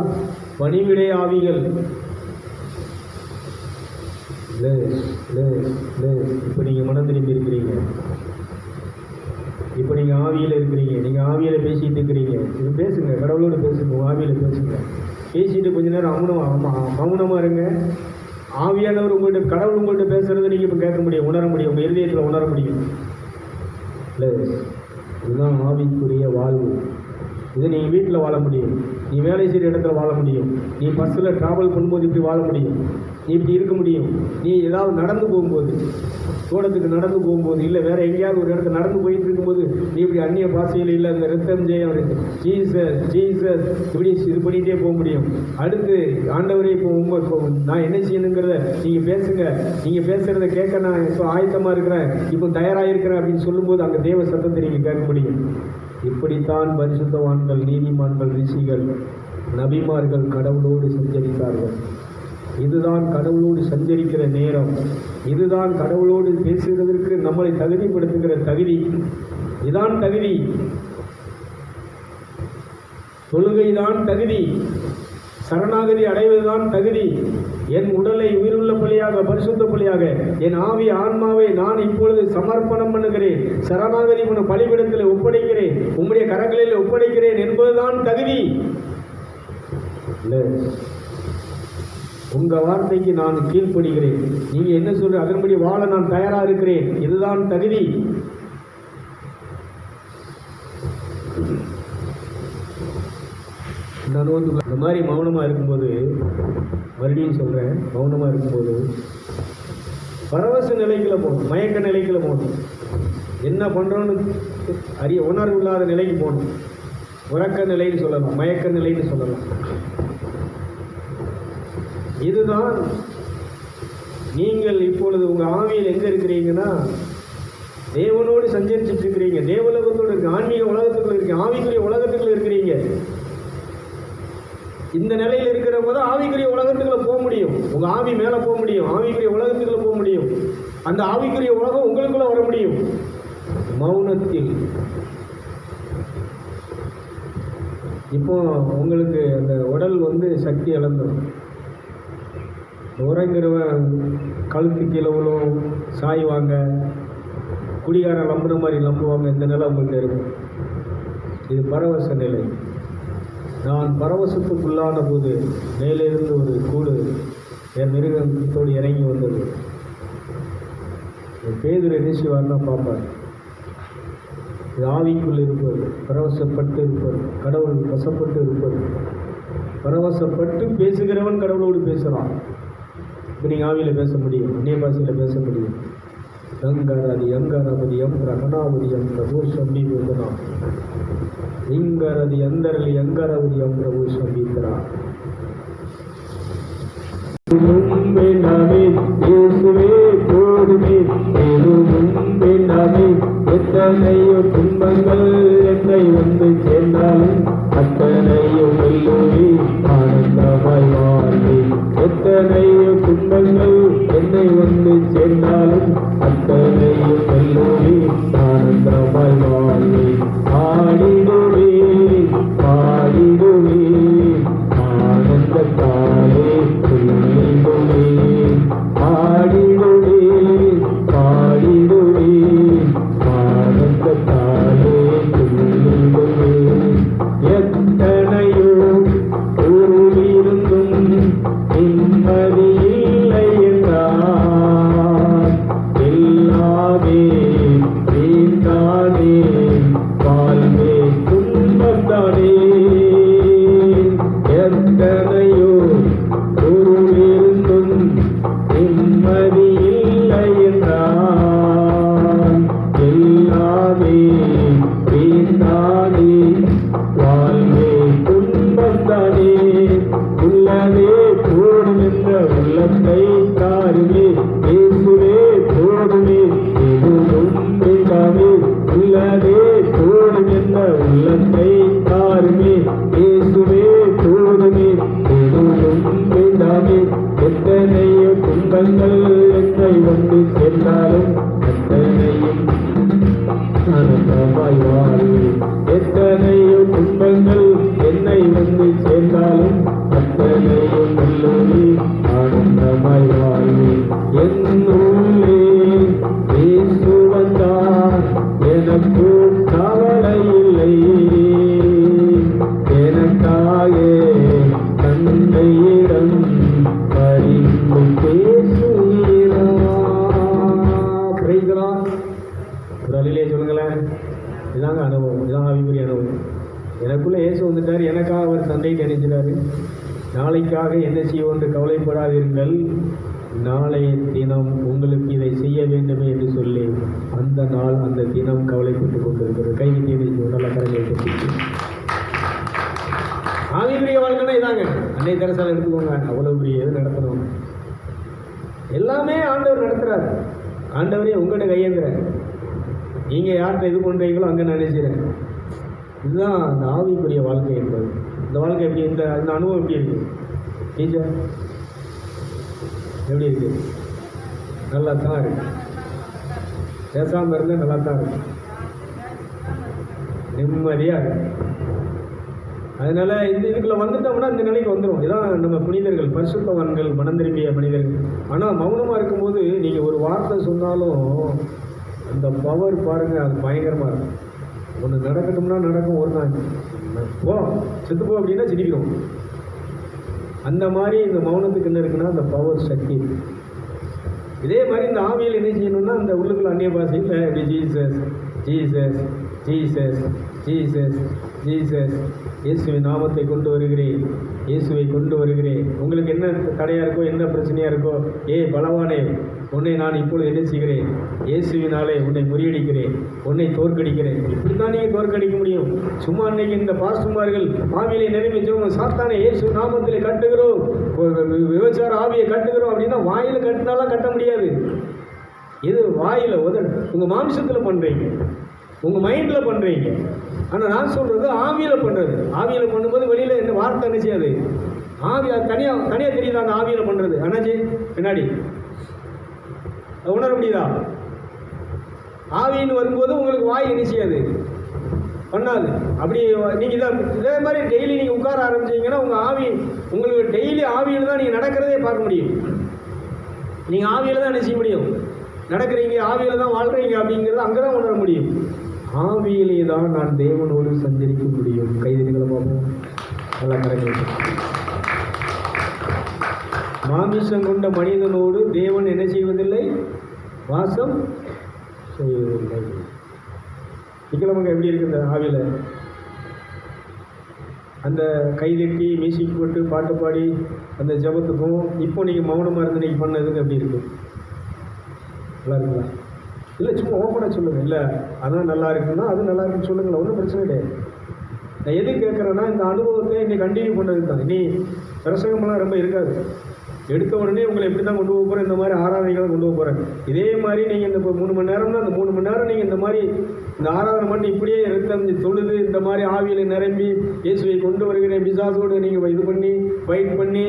பணிவிடை ஆவிகள். இப்போ நீங்கள் மனம் திரும்பி இருக்கிறீங்க, இப்போ நீங்கள் ஆவியில் இருக்கிறீங்க, நீங்கள் ஆவியில் பேசிகிட்டு இருக்கிறீங்க. இது பேசுங்க, கடவுளோடு பேசுங்க, ஆவியில் பேசுங்க. பேசிட்டு கொஞ்ச நேரம் மௌனமாக இருங்க. ஆவியானவர் உங்கள்கிட்ட, கடவுள் உங்கள்கிட்ட பேசுகிறத நீங்கள் இப்போ கேட்க முடியும், உணர முடியும், உங்கள் இருதயத்தில் உணர முடியும். இல்லை, இதுதான் ஆவிக்குரிய வாழ்வு. இது நீங்கள் வீட்டில் வாழ முடியும், நீ வேலை செய்கிற இடத்துல வாழ முடியும், நீ பஸ்ஸில் ட்ராவல் பண்ணும்போது இப்படி வாழ முடியும், நீ இப்படி இருக்க முடியும். நீ ஏதாவது நடந்து போகும்போது, தோட்டத்துக்கு நடந்து போகும்போது, இல்லை வேறு எங்கேயாவது ஒரு இடத்துல நடந்து போயிட்டு இருக்கும்போது நீ இப்படி அந்நிய பாசையில் இல்லை அந்த ரத்தம் ஜெயம் ஜீசஸ் இப்படி இது பண்ணிகிட்டே போக முடியும். அடுத்து ஆண்டவரே இப்போ நான் என்ன செய்யணுங்கிறத நீங்கள் பேசுங்க, நீங்கள் பேசுகிறத கேட்க நான் இப்போ ஆயத்தமாக இருக்கிறேன், இப்போ தயாராக இருக்கிறேன் அப்படின்னு சொல்லும்போது அங்கே தேவ சத்தத்தை நீங்கள் கேட்க முடியும். இப்படித்தான் பரிசுத்தவான்கள், நீதிமான்கள், ரிஷிகள், நபிமார்கள் கடவுளோடு சஞ்சரித்தார்கள். இதுதான் கடவுளோடு சஞ்சரிக்கிற நேரம். இதுதான் கடவுளோடு பேசுகிறதற்கு நம்மளை தகுதிப்படுத்துகிற தகுதி. இதான் தகுதி. தொழுகைதான் தகுதி, சரணாகதி அடைவதுதான் தகுதி. என் உடலை உயிருள்ள பலியாக, பரிசுத்த பலியாக, என் ஆவி ஆன்மாவை நான் இப்பொழுது சமர்ப்பணம் பண்ணுகிறேன், சரணாகதி பண்ண பலிபீடத்தில் ஒப்படைக்கிறேன், உம்முடைய கரங்களில் ஒப்படைக்கிறேன் என்பதுதான் தகுதி. உங்க வார்த்தைக்கு நான் கீழ்ப்படுகிறேன், நீங்க என்ன சொல்ற அதன்படி வாழ நான் தயாரா இருக்கிறேன். இதுதான் தகுதி. நான் இந்த மாதிரி மௌனமாக இருக்கும்போது, மறுபடியும் சொல்கிறேன், மௌனமாக இருக்கும்போது பரவச நிலைக்குள்ள போகணும், மயக்க நிலைக்குள்ள போகணும். என்ன பண்ணுறோன்னு உணர்வு இல்லாத நிலைக்கு போகணும். உறக்க நிலைன்னு சொல்லலாம், மயக்க நிலைன்னு சொல்லலாம். இதுதான் நீங்கள் இப்பொழுது உங்கள் ஆவியில் எங்கே இருக்கிறீங்கன்னா, தேவனோடு சஞ்சரிச்சுட்டு இருக்கிறீங்க, தேவலோகத்தோடு இருக்கு, ஆன்மீக உலகத்துக்குள்ள இருக்கீங்க, ஆவிக்குரிய உலகத்துக்குள்ள இருக்கிறீங்க. இந்த நிலையில் இருக்கிறவங்க தான் ஆவிக்குரிய உலகத்துக்குள்ள போக முடியும். உங்க ஆவி மேல போக முடியும், ஆவிக்குரிய உலகத்துக்குள்ள போக முடியும். அந்த ஆவிக்குரிய உலகம் உங்களுக்குள்ள வர முடியும் மௌனத்தில். இப்போ உங்களுக்கு அந்த உடல் சக்தி இழந்துடும். உறங்குறவன் கழுத்து கீழே விழும், சாய்வாங்க, குடிகாரன் நம்புற மாதிரி நம்புவாங்க. இந்த நிலை உங்களுக்கு இருக்கும். இது பரவச நிலை. நான் பரவசத்துக்குள்ளான போது மேலிருந்து ஒரு கூடு என் மிருகத்தோடு இறங்கி வந்தது. பேதுரு என்ன செய்வார்னா பார்ப்பார். இது ஆவிக்குள் இருப்பது, பரவசப்பட்டு இருப்பது, கடவுள் வசப்பட்டு இருப்பது. பரவசப்பட்டு பேசுகிறவன் கடவுளோடு பேசுகிறான். இப்போ நீங்கள் ஆவியில் பேச முடியும், அந்நிய பாஷையில் பேச முடியும். கங்காராதி அங்காரபதியம் ரகணாபதியம் பிரபு சம்பீதனா இங்கரதி அந்தரலி அங்காரபதியம் பிரபு சம்பீதனா. எத்தனையோ துன்பங்கள் என்னை சேர்ந்தாலும் அத்தனையோ வெல்லுவி ஆனந்தமாய் வாழ்வேன். எத்தனையோ துன்பங்கள் என்னை சேர்ந்தாலும் அத்தனையோ வெல்லுவி ஆனந்தமாய் வாழ்வேன். பாடிடுவேன் பாடிடுவேன் ஆனந்தத்தாலே துள்ளிடுவேன். பாடிடுவேன் பாடிடுவேன் ஆனந்தத்தாலே துள்ளிடுவேன். எத்தனையோ உருவிருந்தும் நிம்மதி இல்லை என்றார். எல்லாமே வீண்டானே வாழ்வே துன்பத்தானே. எத்தனையோ உருவிருந்தும் நிம்மதி இல்லை என்றார். எல்லாமே வீண்டானே வாழ்வே துன்பத்தானே. உள்ளதே போடும் என்ற உள்ளத்தை தாருமே இயேசுவே போடுமே எதுவும் வேண்டாமே. உள்ளதே போடும் என்ற உள்ளத்தை தாருமே இயேசுவே போடுமே எதுவும் வேண்டாமே. எத்தனையோ துன்பங்கள் என்னை சேர்ந்தாலும் அத்தனையும் ஆனந்தமாய் வாழ்வேன். எத்தனையோ துன்பங்கள் என்னை சேர்ந்தாலும் அத்தனையும் நல்லவே ஆனந்தமாய் வாழ்வேன். என் உள்ளே இயேசு வந்தார், எனக்கு கவலை இல்லை. எனக்காக தந்தையிடம் பரிந்து பேசுகிறார். ஒரு அழிலே சொல்லுங்களேன். இதாங்க அனுபவம், இதான் ஆவிக்குரிய அனுபவம். எனக்குள்ள இயேசு வந்துட்டார், எனக்காக அவர் தந்தை நினைக்கிறாரு. நாளைக்காக என்ன செய்வோம் என்று கவலைப்படாதீர்கள், நாளைய தினம் உங்களுக்கு இதை செய்ய வேண்டுமே என்று சொல்லி அந்த நாள் அந்த தினம் கவலைப்பட்டுக் கொண்டிருக்கிறது. கைவிட்டு நல்ல கரங்களை ஆவிக்குரிய வாழ்க்கைனா இதாங்க. அன்னை தெரசால எடுத்துக்கோங்க, அவ்வளவு பெரிய எது நடத்தணும். எல்லாமே ஆண்டவர் நடத்துறாரு. ஆண்டவரே உங்கள்கிட்ட கையேந்துறேன், நீங்க யார்கிட்ட இது பண்றீங்களோ அங்கே நினைச்சிறேன். இதுதான் அந்த ஆவிக்குரிய வாழ்க்கை என்பது. இந்த வாழ்க்கை எப்படி, இந்த அனுபவம் எப்படி இருக்கு டீச்சர்? எப்படி இருக்கு? நல்லா தான் இருக்கு. பேசாமல் இருந்தால் நல்லா தான் இருக்கு, நிம்மதியாக இருக்கு. அதனால இதுக்குள்ள வந்துட்டோம்னா இந்த நிலைக்கு வந்துடும். இதான் நம்ம புனிதர்கள், பரிசுத்தவான்கள், மனம் திரும்பிய மனிதர்கள். ஆனால் மௌனமாக இருக்கும்போது நீங்கள் ஒரு வார்த்தை சொன்னாலும் அந்த பவர் பாருங்கள், அது பயங்கரமாக இருக்கும். ஒன்று நடக்கட்டும்னா நடக்கும், ஒரு நாள் போ செத்துப்போ அப்படின்னா சிரிக்கிறோம். அந்த மாதிரி இந்த மௌனத்துக்கு என்ன இருக்குன்னா அந்த பவர் சக்தி. இதே மாதிரி இந்த ஆவியில் என்ன செய்யணும்னா அந்த உள்ளுக்குள்ள அந்நிய பாஷையில் இப்படி Jesus Jesus Jesus Jesus Jesus இயேசுவின் நாமத்தை கொண்டு வருகிறேன், இயேசுவை கொண்டு வருகிறேன். உங்களுக்கு என்ன தடையாக இருக்கோ, என்ன பிரச்சனையாக இருக்கோ, பலவானே உன்னை நான் இப்பொழுது என்ன செய்கிறேன், இயேசுவினாலே உன்னை முறியடிக்கிறேன், உன்னை தோற்கடிக்கிறேன். இப்படி தான் நீங்கள் தோற்கடிக்க முடியும். சும்மா அன்னைக்கு இந்த பாஸ்டுமார்கள் ஆவியை நிறைவேற்றவங்க சாத்தானே இயேசு நாமத்தில் கட்டுகிறோம், விபச்சார ஆவியை கட்டுகிறோம் அப்படின்னா வாயில் கட்டினாலாம் கட்ட முடியாது. இது வாயில் உங்கள் மாம்சத்தில் பண்ணுறீங்க. உங்கள் மைண்டில் பண்ணுறீங்க. ஆனால் நான் சொல்கிறது ஆவியில் பண்ணுறது. ஆவியில் பண்ணும்போது வெளியில் என்ன வார்த்தை என்ன செய்யாது, ஆவி அது தனியாக தெரியுதா அந்த ஆவியில் பண்ணுறது. அண்ணாச்சி பின்னாடி அது உணர முடியுதா? ஆவின்னு வரும்போது உங்களுக்கு வாய் என்ன செய்யாது, பண்ணாது. அப்படி நீங்கள் இதே மாதிரி டெய்லி நீங்கள் உட்கார ஆரம்பிச்சிங்கன்னா உங்கள் ஆவி உங்களுக்கு டெய்லி ஆவியில் தான் நீங்கள் நடக்கிறதே பார்க்க முடியும். நீங்கள் ஆவியில் தான் என்ன செய்ய முடியும், நடக்கிறீங்க, ஆவியில் தான் வாழ்கிறீங்க அப்படிங்கிறது அங்கே தான் உணர முடியும். ஆவியிலே தான் நான் தேவனோடு சஞ்சரிக்க முடியும். கைதிகளை பார்ப்போம். நல்லா கரெக்ட். மாமிசம் கொண்ட மனிதனோடு தேவன் என்ன செய்வதில்லை, வாசம் செய்வதில்லை. விக்கிரமங்க எப்படி இருக்கு இந்த ஆவியில்? அந்த கைதட்டி மியூசிக் போட்டு பாட்டு பாடி அந்த ஜபத்துக்கும் இப்போ நீங்கள் மௌனமாக இருந்து நீங்கள் பண்ணதுக்கு எப்படி இருக்கு? நல்லா இருக்குங்களா? இல்லை சும்மா ஓப்பனாக சொல்லுங்கள். இல்லை அதான் நல்லா இருக்குன்னா அது நல்லா இருக்குன்னு சொல்லுங்களேன், ஒன்றும் பிரச்சனை கிடையாது. நான் எது கேட்குறேன்னா இந்த அனுபவத்தை இன்னைக்கு கண்டினியூ பண்ணுறது தான். இனி பிரசங்கமெல்லாம் ரொம்ப இருக்காது. எடுத்த உடனே உங்களை எப்படி தான் கொண்டு போக போகிறேன், இந்த மாதிரி ஆராதனைகளை கொண்டு போக போகிறேன். இதே மாதிரி நீங்கள் இந்த 3 மணி நேரம்னா அந்த 3 மணி நேரம் நீங்கள் இந்த மாதிரி இந்த ஆராதனை மட்டும் இப்படியே ரத்தம் தொழுது இந்த மாதிரி ஆவியில் நிரம்பி இயேசுவை கொண்டு வருகிறேன் பிசாசோடு நீங்கள் இது பண்ணி ஃபைட் பண்ணி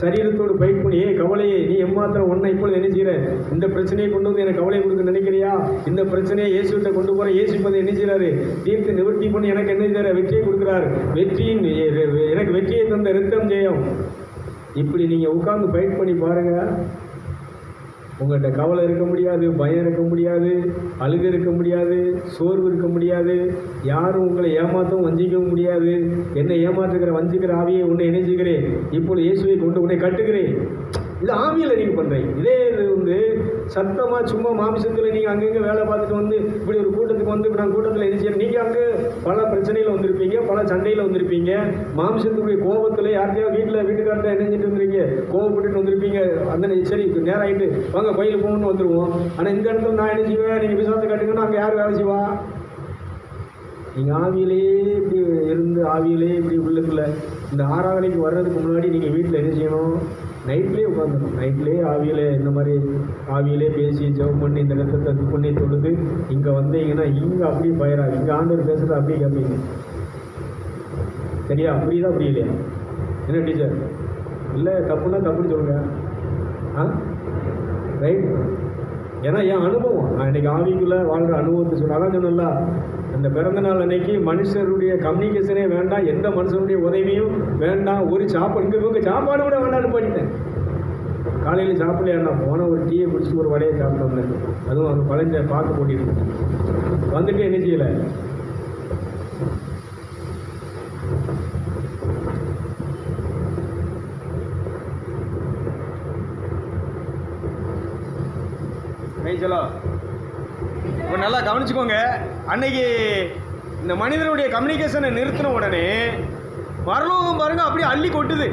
சரீரத்தோடு ஃபைட் பண்ணி, கவலையே நீ எம்மாத்திரம் ஒன்றை இப்பொழுது என்ன செய்கிற, இந்த பிரச்சனையை கொண்டு வந்து எனக்கு கவலை கொடுக்க நினைக்கிறியா, இந்த பிரச்சனையை இயேசுகிட்ட கொண்டு போகிற, இயேசு இப்போ என்ன செய்கிறாரு, தீர்த்து நிவர்த்தி பண்ணி எனக்கு என்ன செய்கிறார், வெற்றியை கொடுக்குறாரு. வெற்றியின் எனக்கு வெற்றியை தந்த ரத்தம் ஜெயம். இப்படி நீங்கள் உட்கார்ந்து ஃபைட் பண்ணி பாருங்கள். உங்கள்கிட்ட கவலை இருக்க முடியாது, பயம் இருக்க முடியாது, அழுக இருக்க முடியாது, சோர்வு இருக்க முடியாது, யாரும் உங்களை ஏமாற்றவும் வஞ்சிக்கவும் முடியாது. என்னை ஏமாற்றுகிற வஞ்சிக்கிற ஆவியை உன்னை இணைஞ்சுக்கிறேன், இப்பொழுது இயேசுவை கொண்டு உன்னை கட்டுகிறேன். இது ஆவியில் நீங்கள் பண்ணுறீங்க. இதே இது வந்து சத்தமாக சும்மா மாமிசத்தில் நீங்கள் அங்கங்கே வேலை பார்த்துட்டு வந்து இப்படி ஒரு கூட்டத்துக்கு வந்து இப்போ நான் கூட்டத்தில் என்ன நீங்கள் அங்கே பல பிரச்சனையில் வந்திருப்பீங்க, பல சண்டையில் வந்திருப்பீங்க, மாமிசத்துக்குரிய கோபத்தில் யார்கிட்டயோ வீட்டுக்கார்ட்ட என்ன செஞ்சுட்டு வந்துருக்கீங்க, கோவப்பட்டுட்டு வந்திருப்பீங்க. அந்த சரி நேரம் ஆகிட்டு வாங்க கோயிலுக்கு போகணுன்னு வந்துடுவோம். ஆனால் இந்த இடத்துல நான் என்ன செய்வேன், நீங்கள் விசாரத்தை கட்டுங்கன்னா அங்கே யார் வேலை செய்வா? நீங்கள் ஆவியிலே இப்படி இருந்து ஆவியிலே இப்படி உள்ளுக்குள்ள இந்த ஆராதனைக்கு வர்றதுக்கு முன்னாடி நீங்கள் வீட்டில் என்ன செய்யணும், நைட்லேயே உட்காந்துடும். நைட்லேயே ஆவியிலே இந்த மாதிரி ஆவியிலே பேசி ஜெபம் பண்ணி இந்த ரத்தத்தை இது பண்ணி தொழுது இங்கே வந்தீங்கன்னா இங்கே அப்படியே பயிராது. இங்கே ஆண்டவர் பேசுகிறது அப்படியே கேட்பீங்க. சரியா? புரியுதா புரியலையா? என்ன டீச்சர்? இல்லை தப்புன்னா தப்புன்னு சொல்லுங்க. ரைட். ஏன்னா என் அனுபவம், நான் இன்றைக்கி ஆவிக்குள்ளே வாழ்கிற அனுபவத்தை சொல்ல அதான் சொன்னல. அந்த பிறந்த நாள் அன்னைக்கு மனுஷருடைய கம்யூனிகேஷனே வேண்டாம், எந்த மனுஷனுடைய உதவியும் வேண்டாம், ஒரு சாப்பாடு இங்கே சாப்பாடு கூட வேண்டாம்னு பண்ணிட்டேன். காலையில் சாப்பிடலையா போன ஒரு டீயை குடிச்சிட்டு ஒரு வடையை சாப்பிட்டோம்னு, அதுவும் அந்த பழைஞ்ச பார்க்க போட்டிட்டு வந்துட்டு என்ன செய்யலை. சலோ இப்போ நல்லா கவனிச்சுக்கோங்க. அன்னைக்கு இந்த மனிதனுடைய கம்யூனிகேஷனை நிறுத்தின உடனே பரலோகம் பாருங்க அப்படியே அள்ளி கொட்டுது.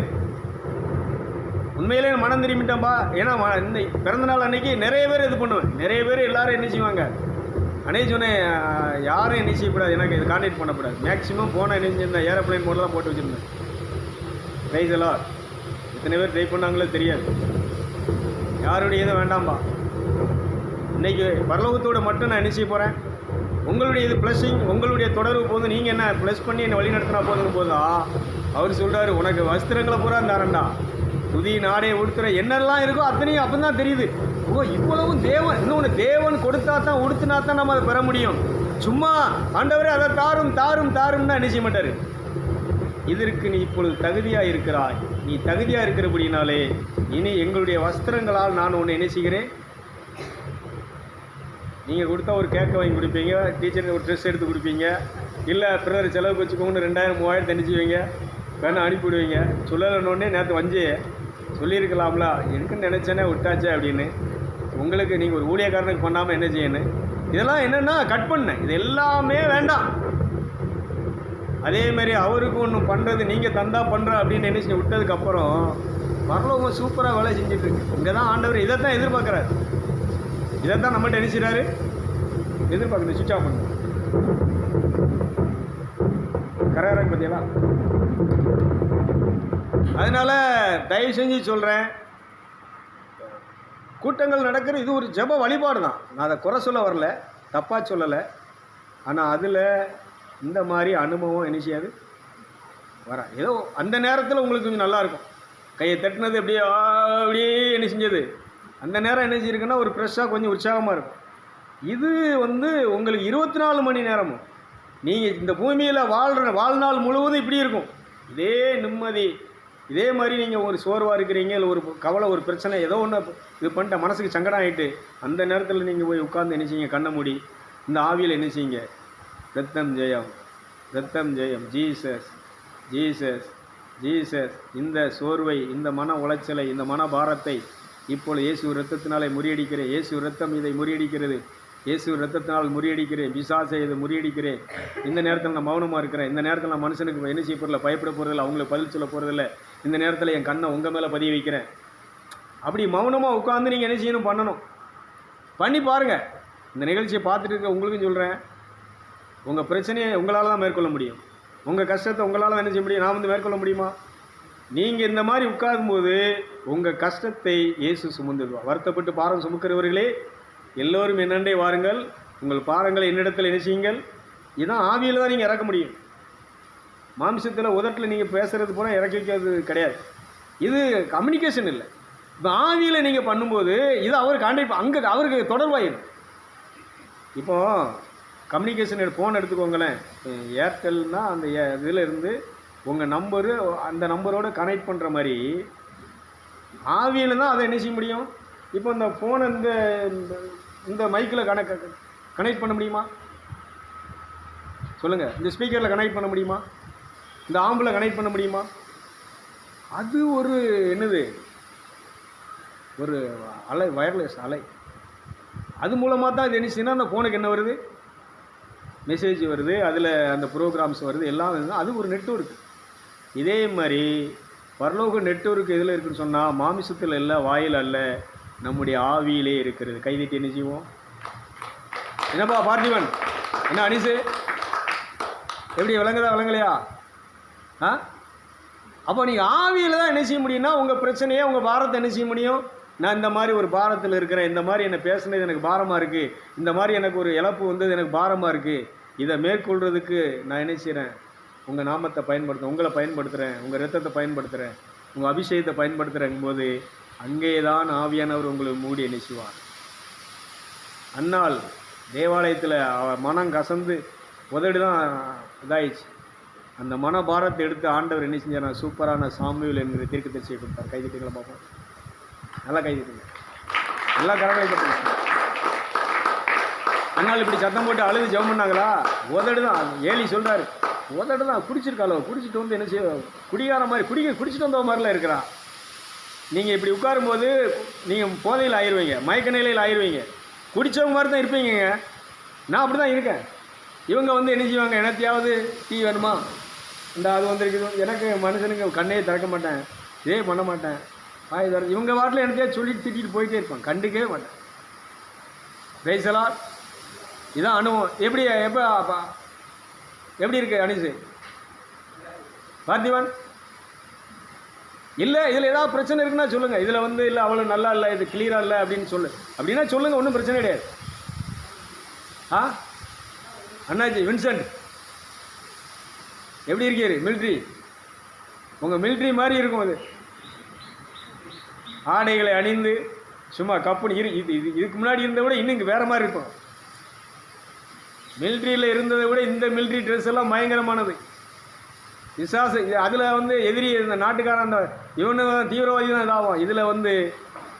உண்மையிலே மனம் திரும்பிட்டேன்பா. ஏன்னா இந்த பிறந்த நாள் அன்னைக்கு நிறைய பேர் இது பண்ணுவேன், நிறைய பேர் எல்லாரும் என்ன செய்வாங்க, அன்னைக்கு சொன்னேன் யாரும் என்ன செய்யக்கூடாது, எனக்கு இது கான்டாக்ட் பண்ணக்கூடாது. மேக்ஸிமம் போனால் என்ன செஞ்சிருந்தேன், ஏரோப்ளைன் மோடில் தான் போட்டு வச்சுருந்தேன். ரைஸ் எல்லாம் இத்தனை பேர் ட்ரை பண்ணாங்களோ தெரியாது. யாருடைய இதை வேண்டாம்பா. இன்றைக்கி பரலோகத்தோடு மட்டும் நான் என்ன செய்ய போகிறேன், உங்களுடைய இது ப்ளஸ்ஸிங், உங்களுடைய தொடர்பு போதும், நீங்கள் என்ன ப்ளஸ் பண்ணி என்னை வழி நடத்தினா போதும் போதா. அவர் சொல்கிறாரு உனக்கு வஸ்திரங்களை பூரா தரண்டா, துதி நாடே உடுத்துற என்னெல்லாம் இருக்கோ அத்தனையும் அப்போ தான் தெரியுது. ஓ இவ்வளவும் தேவன், இன்னொன்று தேவன் கொடுத்தா தான் உடுத்தினா தான் நம்ம அதை பெற முடியும். சும்மா ஆண்டவரே அதை தாரும் தாரும் தாரும்னா என்ன செய்ய மாட்டார். இதற்கு நீ இப்பொழுது தகுதியாக இருக்கிறாய், நீ தகுதியாக இருக்கிறபடினாலே இனி எங்களுடைய வஸ்திரங்களால் நான் உன்னை என்ன செய்கிறேன். நீங்கள் கொடுத்தா ஒரு கேக்கை வாங்கி கொடுப்பீங்க, டீச்சருக்கு ஒரு ட்ரெஸ் எடுத்து கொடுப்பீங்க, இல்லை பிறர் செலவுக்கு வச்சுக்கோங்கன்னு 2000 3000 தனிச்சுவீங்க, வேணா அனுப்பிவிடுவீங்க. சொல்லலைன்னொடனே நேற்று வஞ்சி சொல்லியிருக்கலாம்ல, இருக்குன்னு நினச்சேனே விட்டாச்சே அப்படின்னு. உங்களுக்கு நீங்கள் ஒரு ஊழியக்காரனுக்கு பண்ணாமல் என்ன செய்யணும். இதெல்லாம் என்னென்னா கட் பண்ணேன், இது எல்லாமே வேண்டாம். அதேமாரி அவருக்கு ஒன்று பண்ணுறது நீங்கள் தந்தா பண்ணுற அப்படின்னு நினச்சி விட்டதுக்கப்புறம் பரலோகம் சூப்பராக வேலை செஞ்சிட்ருக்கு. இங்கே தான் ஆண்டவர் இதை தான் எதிர்பார்க்குறாரு. இதைத்தான் நம்மகிட்ட என்ன செய்கிறாரு, எதிர்பார்க்குறது. சுவிட்ச் ஆஃப் பண்ணு கரையாராங்க பார்த்தீங்களா. அதனால் தயவு செஞ்சு சொல்கிறேன், கூட்டங்கள் நடக்கிற இது ஒரு ஜெப வழிபாடு தான். நான் அதை குறை சொல்ல வரல, தப்பாக சொல்லலை. ஆனால் அதில் இந்த மாதிரி அனுபவம் என்ன செய்யாது வர. ஏதோ அந்த நேரத்தில் உங்களுக்கு கொஞ்சம் நல்லாயிருக்கும். கையை தட்டினது அப்படியே என்ன செஞ்சது அந்த நேரம் என்ன செஞ்சிருக்குன்னா ஒரு ஃப்ரெஷ்ஷாக கொஞ்சம் உற்சாகமாக இருக்கும். இது உங்களுக்கு 24 மணி நேரமும் நீங்கள் இந்த பூமியில் வாழ்நாள் முழுவதும் இப்படி இருக்கும். இதே நிம்மதி, இதே மாதிரி நீங்கள் ஒரு சோர்வாக இருக்கிறீங்க, இல்லை ஒரு கவலை, ஒரு பிரச்சனை, ஏதோ ஒன்று இது பண்ணிட்ட மனசுக்கு சங்கடம் ஆகிட்டு அந்த நேரத்தில் நீங்கள் போய் உட்கார்ந்து என்ன செய்யுங்க, கண்ணை மூடி இந்த ஆவியில் என்ன செய்யுங்க, ரத்தம் ஜெயம், ரத்தம் ஜெயம், ஜீசஸ் ஜீசஸ் ஜீசஸ். இந்த சோர்வை, இந்த மன உளைச்சலை, இந்த மன பாரத்தை இப்பொழுது இயேசு ரத்தத்தினாலே முறியடிக்கிறேன். இயேசு ரத்தம் இதை முறியடிக்கிறது. இயேசு ரத்தத்தினால் முறியடிக்கிறேன். பிசாசை இதை முறியடிக்கிறேன். இந்த நேரத்தில் நான் மௌனமாக இருக்கிறேன். இந்த நேரத்தில் நான் மனுஷனுக்கு என்ன செய்ய போகிறதில்ல, பயப்பட போகிறதில்ல, அவங்களுக்கு பதில் சொல்ல போகிறதில்ல. இந்த நேரத்தில் என் கண்ணை உங்கள் மேலே பதிய வைக்கிறேன். அப்படி மௌனமாக உட்காந்து நீங்கள் என்ன செய்யணும், பண்ணணும். பண்ணி பாருங்கள். இந்த நிகழ்ச்சியை பார்த்துட்டு இருக்க உங்களுக்கும் சொல்கிறேன், உங்கள் பிரச்சனையை உங்களால் தான் மேற்கொள்ள முடியும். உங்கள் கஷ்டத்தை உங்களால் தான் என்ன செய்ய முடியும், நான் மேற்கொள்ள முடியுமா? நீங்கள் இந்த மாதிரி உட்காரும்போது உங்கள் கஷ்டத்தை இயேசு சுமந்துடுவார். வருத்தப்பட்டு பாரம் சுமக்கிறவர்களே எல்லோரும் என்னண்டே வாருங்கள், உங்கள் பாரங்களை என்னிடத்தில் என்ன செய்யுங்கள். இதுதான் ஆவியில் தான் நீங்கள் இறக்க முடியும். மாம்சத்தில் உதட்டில் நீங்கள் பேசுகிறது போனால் இறக்கி வைக்கிறது கிடையாது. இது கம்யூனிகேஷன் இல்லை. இப்போ ஆவியில் நீங்கள் பண்ணும்போது இது அவர் கான்டாக்ட் அங்கே அவருக்கு தொடர்பாயிடும். இப்போது கம்யூனிகேஷன் ஃபோன் எடுத்துக்கோங்களேன். ஏர்டெல்னால் அந்த இதில் இருந்து உங்கள் நம்பரு அந்த நம்பரோடு கனெக்ட் பண்ணுற மாதிரி ஆவியில் தான் அதை என்ன செய்ய முடியும். இப்போ இந்த ஃபோனை இந்த மைக்கில் கனெக்ட் பண்ண முடியுமா சொல்லுங்கள்? இந்த ஸ்பீக்கரில் கனெக்ட் பண்ண முடியுமா? இந்த ஆம்பில் கனெக்ட் பண்ண முடியுமா? அது ஒரு என்னது, ஒரு அலை, வயர்லெஸ் அலை. அது மூலமாக தான் இது என்ன செய்யணும், அந்த ஃபோனுக்கு என்ன வருது, மெசேஜ் வருது, அதில் அந்த ப்ரோக்ராம்ஸ் வருது, எல்லாம் வருது. அது ஒரு நெட்வொர்க். இதே மாதிரி பரலோக நெட்வொர்க் எதில் இருக்குதுன்னு சொன்னால் மாமிசத்தில் இல்லை, வாயில் அல்ல, நம்முடைய ஆவியிலே இருக்கிறது. கைதிட்டு என்ன செய்வோம்? என்னப்பா பார்த்திவன், என்ன அனிசு, எப்படி விளங்குதா விளங்கலையா? அப்போ நீங்கள் ஆவியில் தான் என்ன செய்ய முடியும்னா உங்கள் பிரச்சனையை, உங்கள் பாரத்தை என்ன செய்ய முடியும். நான் இந்த மாதிரி ஒரு பாரத்தில் இருக்கிறேன், இந்த மாதிரி என்னை பேசுனது எனக்கு பாரமாக இருக்குது, இந்த மாதிரி எனக்கு ஒரு இழப்பு வந்தது எனக்கு பாரமாக இருக்குது, இதை மேற்கொள்கிறதுக்கு நான் என்ன செய்கிறேன், உங்கள் நாமத்தை பயன்படுத்துகிறேன், உங்களை பயன்படுத்துகிறேன், உங்கள் ரத்தத்தை பயன்படுத்துகிறேன், உங்கள் அபிஷேகத்தை பயன்படுத்துகிறேங்கும் போது அங்கே தான் ஆவியானவர் உங்களுக்கு மூடி என்ன செய்வார். அன்னால் தேவாலயத்தில் மனம் கசந்து உதடு தான் இதாயிடுச்சு. அந்த மனபாரத்தை எடுத்து ஆண்டவர் என்ன செஞ்சார், சூப்பரான சாமுவேல் என்கிற தீர்க்கதரிசியை கொடுத்தார். கைதிட்டுங்களை பார்ப்போம், நல்லா கைதிட்டுங்க, நல்லா கரங்களை கட்டுங்க. அன்னால் இப்படி சத்தம் போட்டு அழுது ஜெபம் பண்ணாங்களா? உதடு தான். ஏலி சொல்கிறாரு, உதடு தான் குடிச்சிருக்காளோ, குடிச்சிட்டு வந்து என்ன செய்ய, குடிகார மாதிரி குடிச்சிட்டு வந்த மாதிரிலாம் இருக்கிறான். நீங்கள் இப்படி உட்காரும்போது நீங்கள் போதையில் ஆயிடுவீங்க, மயக்க நிலையில் ஆயிடுவீங்க, குடித்தவங்க மாதிரி தான் இருப்பீங்க. நான் அப்படி தான் இருக்கேன். இவங்க என்ன செய்வாங்க, எனத்தையாவது டீ வேணுமா, இந்த அது வந்துருக்குது, எனக்கு மனுஷனுக்கு கண்ணையே திறக்க மாட்டேன், இதே பண்ண மாட்டேன், வாய் தர இவங்க வாட்டில் எனத்தையாவது சொல்லிட்டு திட்டிட்டு போயிட்டே இருப்பாங்க, கண்டுக்கவே மாட்டேன். பேசலா இதான் அனுபவம். எப்படி இருக்கு அனிசு, பார்த்திவன்? இல்லை இதில் ஏதாவது பிரச்சனை இருக்குன்னா சொல்லுங்கள். இதில் இல்லை அவ்வளோ நல்லா இல்லை, இது கிளியராக இல்லை அப்படின்னு அப்படின்னா சொல்லுங்கள், ஒன்றும் பிரச்சனை கிடையாது. அண்ணாச்சி வின்சென்ட் எப்படி இருக்கீரு? மிலிட்ரி, உங்கள் மிலிட்ரி மாதிரி இருக்கும். அது ஆடைகளை அணிந்து சும்மா கப்புன்னு இதுக்கு முன்னாடி இருந்ததை விட இன்னும் இங்கே வேறு மாதிரி இருக்கும். மிலிட்ரியில் இருந்ததை விட இந்த மிலிட்ரி ட்ரெஸ் எல்லாம் பயங்கரமானது. விசாச அதில் எதிரி இந்த நாட்டுக்காரன் அந்த இவனு தீவிரவாதி தான் இதாகும். இதில்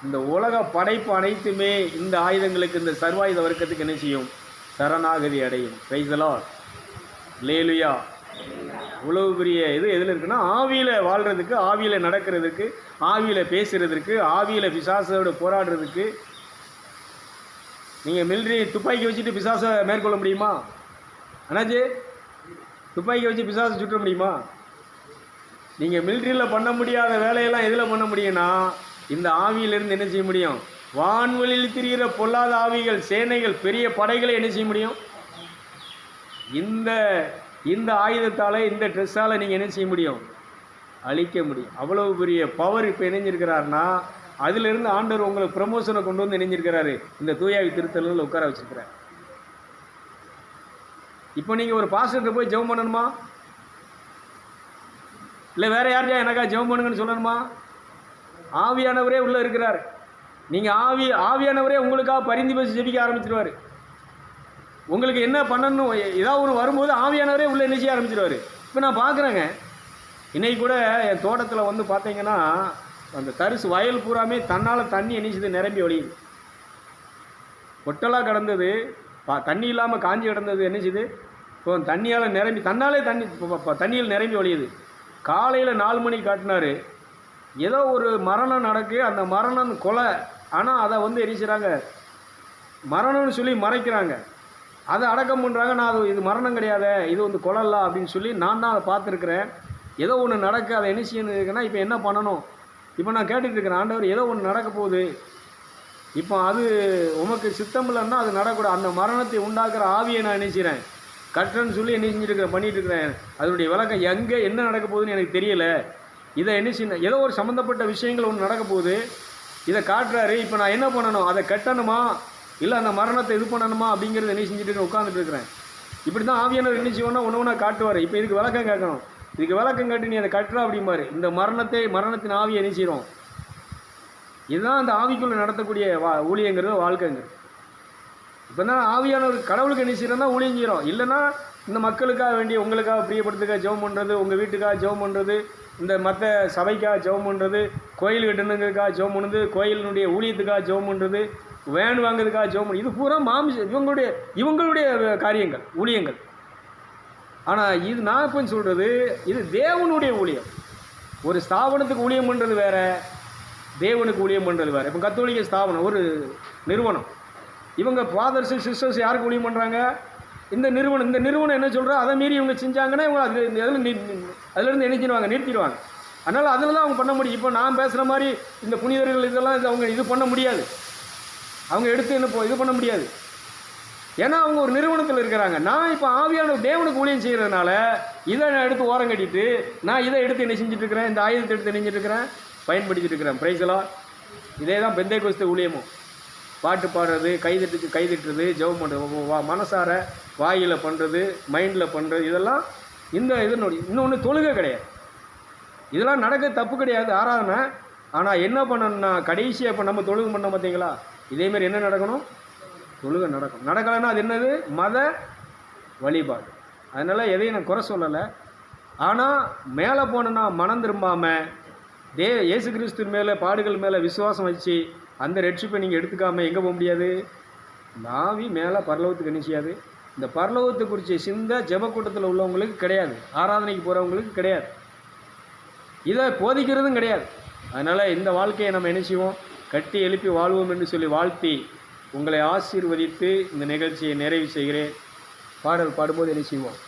இந்த உலக படைப்பு அனைத்துமே இந்த ஆயுதங்களுக்கு, இந்த சர்வாயுத வர்க்கத்துக்கு என்ன செய்யும், சரணாகதி அடையும். பிரைஸ் தி லார்ட், அல்லேலூயா. இவ்வளவு பெரிய இது எதில் இருக்குன்னா ஆவியில் வாழ்கிறதுக்கு, ஆவியில் நடக்கிறதுக்கு, ஆவியில் பேசுகிறதுக்கு, ஆவியில் பிசாசோடு போராடுறதுக்கு. நீங்கள் மிலிட்ரி துப்பாக்கி வச்சுட்டு பிசாசை மேற்கொள்ள முடியுமா? அண்ணாச்சி, துப்பாக்கி வச்சு பிசாசை சுற்ற முடியுமா? நீங்கள் மிலிட்ரியில் பண்ண முடியாத வேலையெல்லாம் எதில் பண்ண முடியும்னா இந்த ஆவியிலிருந்து என்ன செய்ய முடியும், வான்வெளியில் திரிகிற பொல்லாத ஆவிகள், சேனைகள், பெரிய படைகளை என்ன செய்ய முடியும். இந்த ஆயுதத்தால், இந்த ட்ரெஸ்ஸால் நீங்கள் என்ன செய்ய முடியும், அழிக்க முடியும். அவ்வளவு பெரிய பவர் இப்போ இணைஞ்சிருக்கிறாருன்னா அதிலிருந்து ஆண்டவர் உங்களுக்கு ப்ரமோஷனை கொண்டு வந்து இணைஞ்சிருக்கிறாரு. இந்த தூயாவி திருத்தலில் உட்கார வச்சுருக்கிறார். இப்போ நீங்கள் ஒரு பாஸ்டர்கிட்ட போய் ஜெபம் பண்ணணுமா? இல்லை வேறு யார்யா எனக்கா ஜெபம் பண்ணுங்கன்னு சொல்லணுமா? ஆவியானவரே உள்ளே இருக்கிறார். நீங்கள் ஆவியானவரே உங்களுக்காக பரிந்து பேசி ஜெபிக்க ஆரம்பிச்சிருவார். உங்களுக்கு என்ன பண்ணணும் ஏதாவது ஒரு வரும்போது ஆவியானவரே உள்ளே என்ன செய்ய ஆரம்பிச்சிருவார். இப்போ நான் பார்க்குறேங்க, இன்றைக்கி கூட என் தோட்டத்தில் வந்து பார்த்தீங்கன்னா அந்த தரிசு வயல் பூராமே தன்னால் தண்ணி என்னச்சுது நிரம்பி ஒழியுது. ஒட்டலாக கிடந்தது, தண்ணி இல்லாமல் காஞ்சி கிடந்தது என்னச்சுது இப்போ தண்ணியால் நிரம்பி தன்னாலே தண்ணியில் நிரம்பி ஒழியுது. காலையில் 4 மணிக்கு காட்டினார், ஏதோ ஒரு மரணம் நடக்கு, அந்த மரணம் கொலை, ஆனால் அதை வந்து எரிச்சுறாங்க, மரணம்னு சொல்லி மறைக்கிறாங்க, அதை அடக்கம் பண்ணுறாங்க. நான் அது இது மரணம் கிடையாது, இது வந்து கொலைலாம் அப்படின்னு சொல்லி நான் தான் அதை பார்த்துருக்குறேன். ஏதோ ஒன்று நடக்க, அதை என்ன செய்யணும் இருக்குன்னா இப்போ என்ன பண்ணணும்? இப்போ நான் கேட்டுட்டு இருக்கிறேன், ஆண்டவர் ஏதோ ஒன்று நடக்க போகுது, இப்போ அது உமக்கு சித்தம் இல்லைன்னா அது நடக்கூடாது. அந்த மரணத்தை உண்டாக்குற ஆவியை நான் நினைச்சிறேன் கட்டுறேன்னு சொல்லி என்ன செஞ்சுருக்கிறேன், பண்ணிகிட்டு இருக்கிறேன். அதனுடைய விளக்கம் எங்கே என்ன நடக்க போகுதுன்னு எனக்கு தெரியலை. இதை என்ன செய்யணும், ஏதோ ஒரு சம்மந்தப்பட்ட விஷயங்கள் ஒன்று நடக்க போகுது, இதை காட்டுறாரு. இப்போ நான் என்ன பண்ணணும், அதை கட்டணுமா இல்லை அந்த மரணத்தை இது பண்ணணுமா அப்படிங்கிறது என்ன செஞ்சுட்டு உட்காந்துட்டு இருக்கிறேன். இப்படி தான் ஆவியானவர் என்ன செய்வோன்னா ஒன்று ஒன்றா காட்டுவார். இப்போ இதுக்கு விளக்கம் கேட்கணும், இதுக்கு விளக்கம் காட்டி நீ அதை கட்டுறா அப்படிம்பாரு. இந்த மரணத்தின் ஆவியை என்ன செய்கிறோம், இதுதான் அந்த ஆவிக்குள்ளே நடத்தக்கூடிய ஊழியங்கிறது வாழ்க்கைங்கிறது. இப்போ தான் ஆவியானவர் கடவுளுக்கு என்ன செய்கிறோன்னா ஊழியம் செய்கிறோம். இல்லைன்னா இந்த மக்களுக்காக வேண்டிய உங்களுக்காக பிரியப்படுத்துக்காக ஜெபம் பண்ணுறது, உங்கள் வீட்டுக்காக ஜெபம் பண்ணுறது, இந்த மற்ற சபைக்காக ஜெபம் பண்ணுறது, கோயில் கட்டணுங்கிறதுக்காக ஜெபம் பண்ணுறது, கோயிலினுடைய ஊழியத்துக்காக ஜெபம் பண்ணுறது, வேன் வாங்குறதுக்காக ஜெபம் பண்ணுறது, இது பூரா இவங்களுடைய காரியங்கள் ஊழியங்கள். ஆனால் இது நான் இப்போ சொல்கிறது இது தேவனுடைய ஊழியம். ஒரு ஸ்தாபனத்துக்கு ஊழியம் பண்ணுறது வேறு, தேவனுக்கு ஊழியம் பண்ணுறது வேறு. இப்போ கத்தோலிக்க ஸ்தாபனம் ஒரு நிறுவனம், இவங்க ஃபாதர்ஸு சிஸ்டர்ஸ் யாருக்கு ஊழியம் பண்ணுறாங்க, இந்த நிறுவனம் என்ன சொல்கிறா அதை மீறி இவங்க செஞ்சாங்கன்னா இவங்க அதிலேருந்து நிறுத்திடுவாங்க. அதனால் அதில் தான் அவங்க பண்ண முடியும். இப்போ நான் பேசுகிற மாதிரி இந்த புனிதர்கள் இதெல்லாம் அவங்க இது பண்ண முடியாது, அவங்க எடுத்து என்ன இது பண்ண முடியாது. ஏன்னா அவங்க ஒரு நிறுவனத்தில் இருக்கிறாங்க. நான் இப்போ ஆவியான தேவனுக்கு ஊழியம் செய்கிறதுனால இதை நான் எடுத்து ஓரம் கட்டிட்டு நான் இதை எடுத்து என்ன செஞ்சுட்ருக்கிறேன், இந்த ஆயுதத்தை எடுத்து நினைஞ்சிட்ருக்கிறேன், பயன்படுத்திட்டு இருக்கிறேன். பிரைஸ்லாம் இதே தான் பெந்தைக்கோஸ்து ஊழியமும். பாட்டு பாடுறது, கைதட்டுறது, ஜெபம் பண்ணுறது, மனசார வாயில் பண்ணுறது, மைண்டில் பண்ணுறது, இதெல்லாம் இன்னொன்று தொழுகை கிடையாது. இதெல்லாம் நடக்க தப்பு கிடையாது, ஆராதனை. ஆனால் என்ன பண்ணணும்னா கடைசியாக இப்போ நம்ம தொழுகை பண்ணோம் பார்த்தீங்களா, இதேமாரி என்ன நடக்கணும், தொழுகை நடக்கும். நடக்கலைன்னா அது என்னது, மத வழிபாடு. அதனால் எதையும் நான் குறை சொல்லலை. ஆனால் மேலே போனோன்னா மனம் திரும்பாமல் இயேசு கிறிஸ்துவின் மேலே பாடுகள் மேலே விசுவாசம் வச்சு அந்த ரட்சிப்பை நீங்கள் எடுத்துக்காமல் எங்கே போக முடியாது, நாவி மேலே பரலோகத்துக்கு என்ன செய்யாது. இந்த பரலோகத்தை குறித்த சிந்தை ஜெபக்கூட்டத்தில் உள்ளவங்களுக்கு கிடையாது, ஆராதனைக்கு போகிறவங்களுக்கு கிடையாது, இதை போதிக்கிறதும் கிடையாது. அதனால் இந்த வாழ்க்கையை நம்ம என்ன செய்வோம், கட்டி எழுப்பி வாழ்வோம் என்று சொல்லி வாழ்த்தி உங்களை ஆசீர்வதித்து இந்த நிகழ்ச்சியை நிறைவு செய்கிறேன். பாடல் பாடும்போது என்ன செய்வோம்.